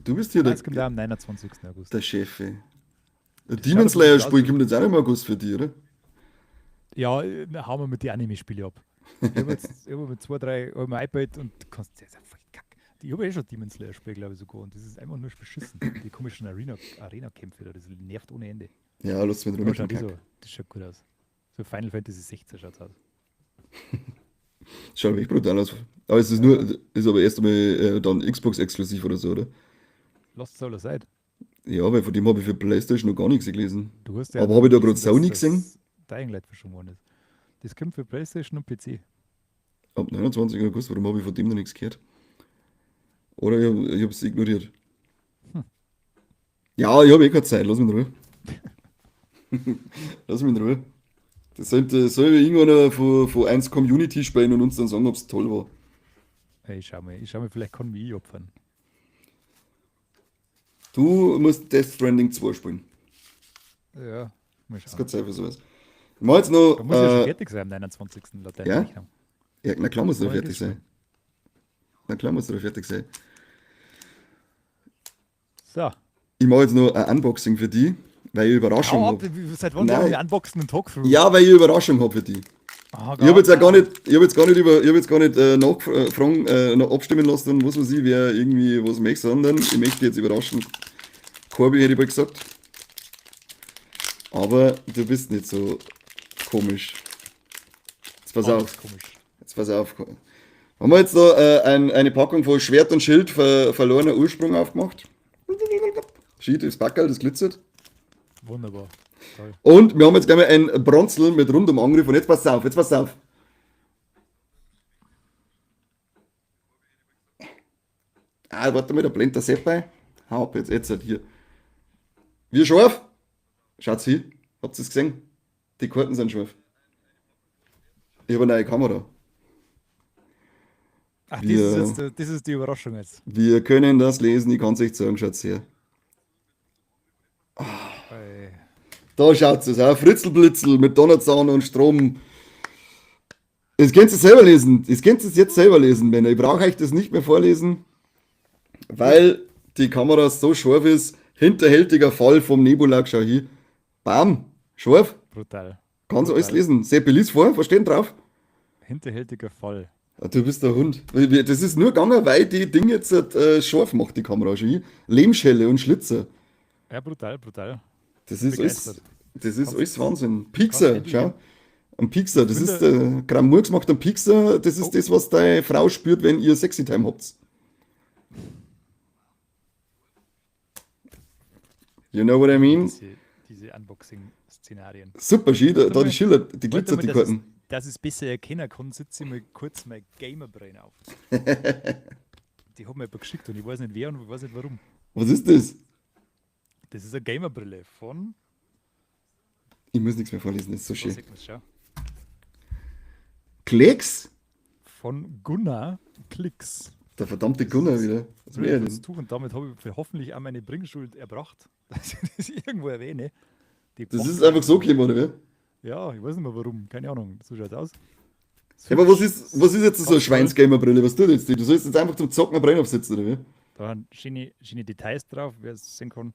Speaker 1: Du bist hier
Speaker 2: Das kommt ja am 29. August.
Speaker 1: der Chef. Ey.
Speaker 2: Das
Speaker 1: Demon
Speaker 2: schaut
Speaker 1: Slayer
Speaker 2: aus
Speaker 1: Spiel
Speaker 2: wie-
Speaker 1: kommt jetzt auch im August für dich, oder?
Speaker 2: Ja, hauen wir mit den Anime-Spielen ab. Ich habe mit 2, 3 Euro mein iPad und du kannst, das ist ja voll kack. Ich habe schon Demon Slayer Spiel, glaube ich, sogar. Und das ist einfach nur beschissen. Die komischen Arena-Kämpfe da, das nervt ohne Ende.
Speaker 1: Ja, lass mich
Speaker 2: Aber
Speaker 1: drüber
Speaker 2: schaut
Speaker 1: schauen.
Speaker 2: so, das schaut gut aus. So Final Fantasy 16 schaut aus.
Speaker 1: Schaut echt brutal aus. Aber es ist
Speaker 2: Ja,
Speaker 1: nur, ist aber erst einmal dann Xbox-exklusiv oder so, oder?
Speaker 2: lasst es alles sein.
Speaker 1: Ja, weil von dem habe ich für PlayStation noch gar nichts gelesen.
Speaker 2: Du hast ja
Speaker 1: Aber
Speaker 2: nur
Speaker 1: habe ich da gerade
Speaker 2: gelesen, dass
Speaker 1: Sony gesehen?
Speaker 2: das Dying Light verschoben worden ist. Das kommt für PlayStation und PC.
Speaker 1: Ab 29. August, warum habe ich von dem noch nichts gehört? Oder ich habe es ignoriert. Ja, ich habe eh keine Zeit, lass mich in Ruhe. Lass mich in Ruhe. Soll irgendeiner von 1 Community spielen und uns dann sagen, ob es toll war.
Speaker 2: Hey, ich schau mal, vielleicht kann mich opfern.
Speaker 1: Du musst Death Stranding 2 spielen.
Speaker 2: Ja, mal
Speaker 1: Das ist
Speaker 2: schauen.
Speaker 1: keine Zeit für sowas. Ich mach jetzt
Speaker 2: Da
Speaker 1: noch,
Speaker 2: muss ja schon fertig sein am 29. laut deiner
Speaker 1: ja?
Speaker 2: Rechnung.
Speaker 1: Ja, na klar muss er
Speaker 2: Kann man
Speaker 1: fertig
Speaker 2: das
Speaker 1: sein. Na klar muss er fertig sein.
Speaker 2: So,
Speaker 1: Ich mache jetzt noch ein Unboxing für die, weil ich Überraschung
Speaker 2: hau ab,
Speaker 1: habe.
Speaker 2: seit wann
Speaker 1: Nein.
Speaker 2: haben wir unboxen einen Tag früh?
Speaker 1: Ja, weil ich Überraschung habe für die.
Speaker 2: Aha,
Speaker 1: Ich habe jetzt auch gar nicht, ich habe jetzt gar nicht nachfragen, noch abstimmen lassen und was weiß ich, wer irgendwie was möchte, sondern ich möchte jetzt überraschen. Corby hätte ich bald gesagt. Aber du bist nicht so komisch. Jetzt pass
Speaker 2: Das
Speaker 1: auf,
Speaker 2: ist komisch.
Speaker 1: jetzt pass auf. Haben wir jetzt da eine Packung von Schwert und Schild verlorener Ursprung aufgemacht? Schied, das Backerl, das glitzert.
Speaker 2: Wunderbar. Toll.
Speaker 1: Und wir haben jetzt gleich mal ein Bronzel mit rundum Angriff und jetzt pass auf, jetzt pass auf. Ah, warte mal, da blendet der Sepp bei. Hau ab jetzt halt hier. Wie scharf? Schaut's hin. Habt ihr es gesehen? Die Karten sind scharf. Ich habe eine neue Kamera.
Speaker 2: Ach,
Speaker 1: Wir,
Speaker 2: das ist die Überraschung jetzt.
Speaker 1: wir können das lesen, ich kann es euch sagen, schaut's her.
Speaker 2: Ey,
Speaker 1: Da schaut's es, auch Fritzelblitzel mit Donnerzahn und Strom. Das könnt ihr selber lesen. Das könnt ihr jetzt selber lesen, Männer. Ich brauche euch das nicht mehr vorlesen, weil die Kamera so scharf ist. Hinterhältiger Fall vom Nebulak, schau hier. Bam, scharf.
Speaker 2: brutal.
Speaker 1: Kannst du alles
Speaker 2: Brutal.
Speaker 1: lesen. Seppi, lies vor, was steht denn drauf?
Speaker 2: Hinterhältiger Fall.
Speaker 1: Ah, du bist der Hund. Das ist nur gegangen, weil die Ding jetzt scharf macht, die Kamera schon hier. Lehmschelle und Schlitzer.
Speaker 2: Ja, brutal, brutal.
Speaker 1: Das ist alles,
Speaker 2: Begeistert.
Speaker 1: das ist
Speaker 2: Kannst-
Speaker 1: alles Wahnsinn.
Speaker 2: kannst
Speaker 1: Pixar,
Speaker 2: endlich-
Speaker 1: schau. Ein Pixar, das
Speaker 2: bin
Speaker 1: ist Gramurks macht einen Pixar, das ist
Speaker 2: Oh.
Speaker 1: das, was deine Frau spürt, wenn ihr Sexy Time habt. You know what I mean?
Speaker 2: Diese Unboxing-Szenarien.
Speaker 1: Super, schön, da die
Speaker 2: mal-
Speaker 1: Schilder, die
Speaker 2: Warte
Speaker 1: glitzert
Speaker 2: mal,
Speaker 1: die
Speaker 2: dass
Speaker 1: Karten.
Speaker 2: dass ich es besser erkennen kann, sitze ich mal kurz mein Gamer-Brain auf. Die hat mir jemand geschickt und ich weiß nicht wer und ich weiß nicht warum.
Speaker 1: Was ist das?
Speaker 2: Das ist eine Gamerbrille von.
Speaker 1: Ich muss nichts mehr vorlesen, das ist so
Speaker 2: Was
Speaker 1: schön.
Speaker 2: sagt man's, schau.
Speaker 1: Klecks?
Speaker 2: Von Gunnar Klicks.
Speaker 1: Der verdammte Gunnar wieder. Was
Speaker 2: Brille
Speaker 1: wäre
Speaker 2: fürs
Speaker 1: denn?
Speaker 2: Tuch und damit habe ich für hoffentlich auch meine Bringschuld erbracht, dass ich das irgendwo erwähne. Die
Speaker 1: Das
Speaker 2: Box-
Speaker 1: ist einfach so gekommen, oder wie?
Speaker 2: Ja, ich weiß nicht mehr warum. Keine Ahnung. So schaut's aus.
Speaker 1: Ja, aber was ist jetzt so eine
Speaker 2: Ganz
Speaker 1: Schweinsgamer-Brille? Was tut jetzt die? Du sollst jetzt einfach zum Zocken eine Brille aufsetzen, oder wie?
Speaker 2: Da sind schöne Details drauf, wer es sehen kann.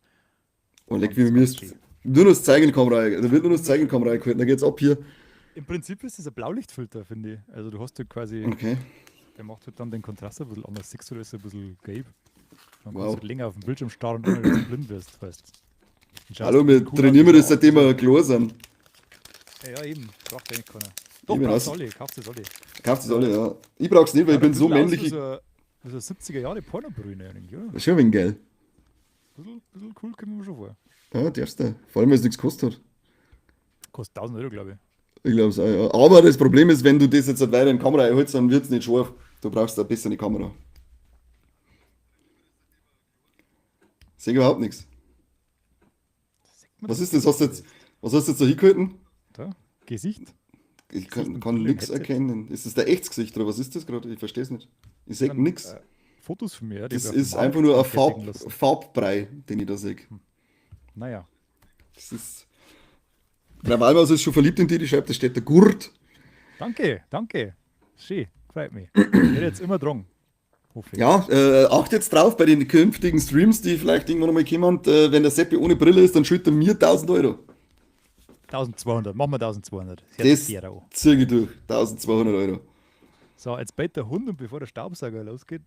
Speaker 1: Oh, leck,
Speaker 2: Ganz,
Speaker 1: wie mir
Speaker 2: ganz
Speaker 1: ist.
Speaker 2: schön.
Speaker 1: Nur noch das Zeigenkamera, da wird nur noch das Zeigenkamera gehalten, dann geht's ab hier.
Speaker 2: Im Prinzip ist das ein Blaulichtfilter, finde ich. Also du hast halt quasi,
Speaker 1: Okay.
Speaker 2: der macht halt dann den Kontrast ein bisschen anders. Siehst du, das ist ein bisschen gelb. Dann
Speaker 1: Wow.
Speaker 2: kannst du halt länger auf dem Bildschirm starren, ohne dass du blind wirst, weißt. Und schaust
Speaker 1: Hallo,
Speaker 2: ein
Speaker 1: wir
Speaker 2: bisschen cool
Speaker 1: trainieren
Speaker 2: aus,
Speaker 1: wir das,
Speaker 2: wie
Speaker 1: seitdem
Speaker 2: der
Speaker 1: wir klar sind.
Speaker 2: Ja, eben. Braucht eigentlich keiner. Doch,
Speaker 1: Eben
Speaker 2: brauchst
Speaker 1: aus-
Speaker 2: alle. Kaufst das alle.
Speaker 1: Kauft es alle, ja. Ich brauch's nicht, weil ich bin so männlich.
Speaker 2: Wie so eine 70er Jahre Pornobrüne eigentlich, oder?
Speaker 1: Das ist schon ein wenig geil.
Speaker 2: Bisschen cool kommt mir schon vor.
Speaker 1: Ja, darfst du. Vor allem, weil es nichts gekostet hat.
Speaker 2: Kostet 1000 Euro, glaube ich.
Speaker 1: Ich glaube es auch, ja. Aber das Problem ist, wenn du das jetzt weiter in die Kamera einholst, dann wird es nicht scharf. Du brauchst eine bessere Kamera. Sehe überhaupt nichts.
Speaker 2: Sieht man
Speaker 1: Was ist das? Was hast du jetzt da hingehalten?
Speaker 2: Da? Gesicht?
Speaker 1: Ich
Speaker 2: Gesicht
Speaker 1: kann,
Speaker 2: und
Speaker 1: kann
Speaker 2: Brille im
Speaker 1: nichts
Speaker 2: Headset.
Speaker 1: erkennen. Ist das der Echtsgesicht oder was ist das gerade? Ich verstehe es nicht. Ich sehe
Speaker 2: Dann,
Speaker 1: nichts.
Speaker 2: Fotos von mir, ja, die
Speaker 1: Das
Speaker 2: hab ich auf
Speaker 1: ist
Speaker 2: dem
Speaker 1: einfach
Speaker 2: Markt
Speaker 1: nur ein
Speaker 2: anfertigen lassen.
Speaker 1: Farbbrei, den ich da sehe.
Speaker 2: Naja.
Speaker 1: Das ist. Frau Walmaus ist schon verliebt in die schreibt, da steht der Gurt.
Speaker 2: Danke. Schön, freut mich. Ich werde jetzt immer dran. Hoffe ich.
Speaker 1: Ja, acht jetzt drauf bei den künftigen Streams, die vielleicht irgendwann einmal kommen. Wenn der Seppi ohne Brille ist, dann schüttet er mir 1000 Euro.
Speaker 2: 1200, machen wir 1200. Das hört sich
Speaker 1: Das
Speaker 2: fairer an.
Speaker 1: ziehe ich durch. 1200 Euro.
Speaker 2: So, jetzt bellt der Hund und bevor der Staubsauger losgeht,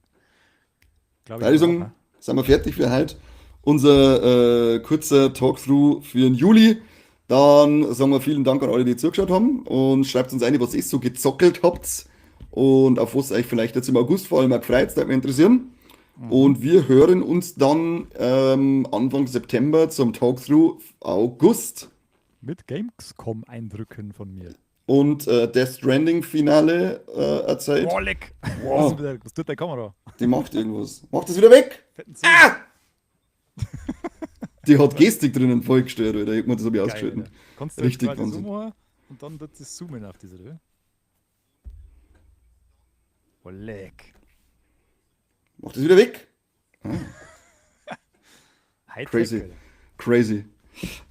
Speaker 2: glaube
Speaker 1: Da
Speaker 2: ich,
Speaker 1: würde ich
Speaker 2: aber auch,
Speaker 1: sagen, sind wir fertig für heute. Unser kurzer Talkthrough für den Juli. Dann sagen wir vielen Dank an alle, die zugeschaut haben. Und schreibt uns eine, was ihr so gezockelt habt. Und auf was euch vielleicht jetzt im August vor allem auch gefreut, das würde mich interessieren. Und wir hören uns dann Anfang September zum Talkthrough August.
Speaker 2: mit Gamescom-Eindrücken von mir.
Speaker 1: Und Death Stranding Finale erzählt.
Speaker 2: Oh, leck!
Speaker 1: Wow.
Speaker 2: Was tut der Kamera?
Speaker 1: Die macht irgendwas. Macht das wieder weg!
Speaker 2: Fetten Zoom.
Speaker 1: Die hat Gestik drinnen vollgestellt, Alter. Das habe ich
Speaker 2: Geil,
Speaker 1: ausgeschalten.
Speaker 2: Alter. Kannst du
Speaker 1: Richtig
Speaker 2: jetzt quasi
Speaker 1: Wahnsinn.
Speaker 2: so machen und dann tut das Zoomen auf diese Tür. Oh, leck.
Speaker 1: Mach das wieder weg!
Speaker 2: Hightech,
Speaker 1: Crazy.
Speaker 2: Alter.
Speaker 1: Crazy.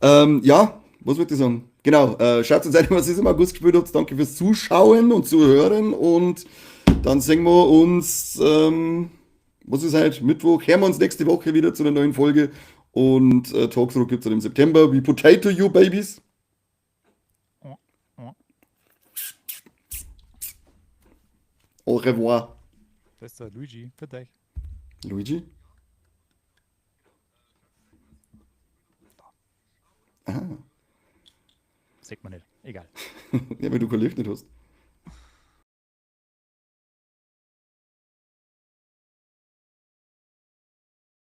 Speaker 1: Ja, was wollte ich sagen? Genau, schaut uns an, was ihr im August gespielt habt. Danke fürs Zuschauen und Zuhören. Und dann sehen wir uns, was ist heute? Mittwoch. Hören wir uns nächste Woche wieder zu einer neuen Folge. Und Talkthrough gibt es dann im September. We potato you, babies.
Speaker 2: Oh, oh.
Speaker 1: Au revoir.
Speaker 2: Das ist der Luigi. Für dich.
Speaker 1: Luigi? Ah,
Speaker 2: Sieht man nicht. Egal.
Speaker 1: ja, weil du kein Licht nicht hast.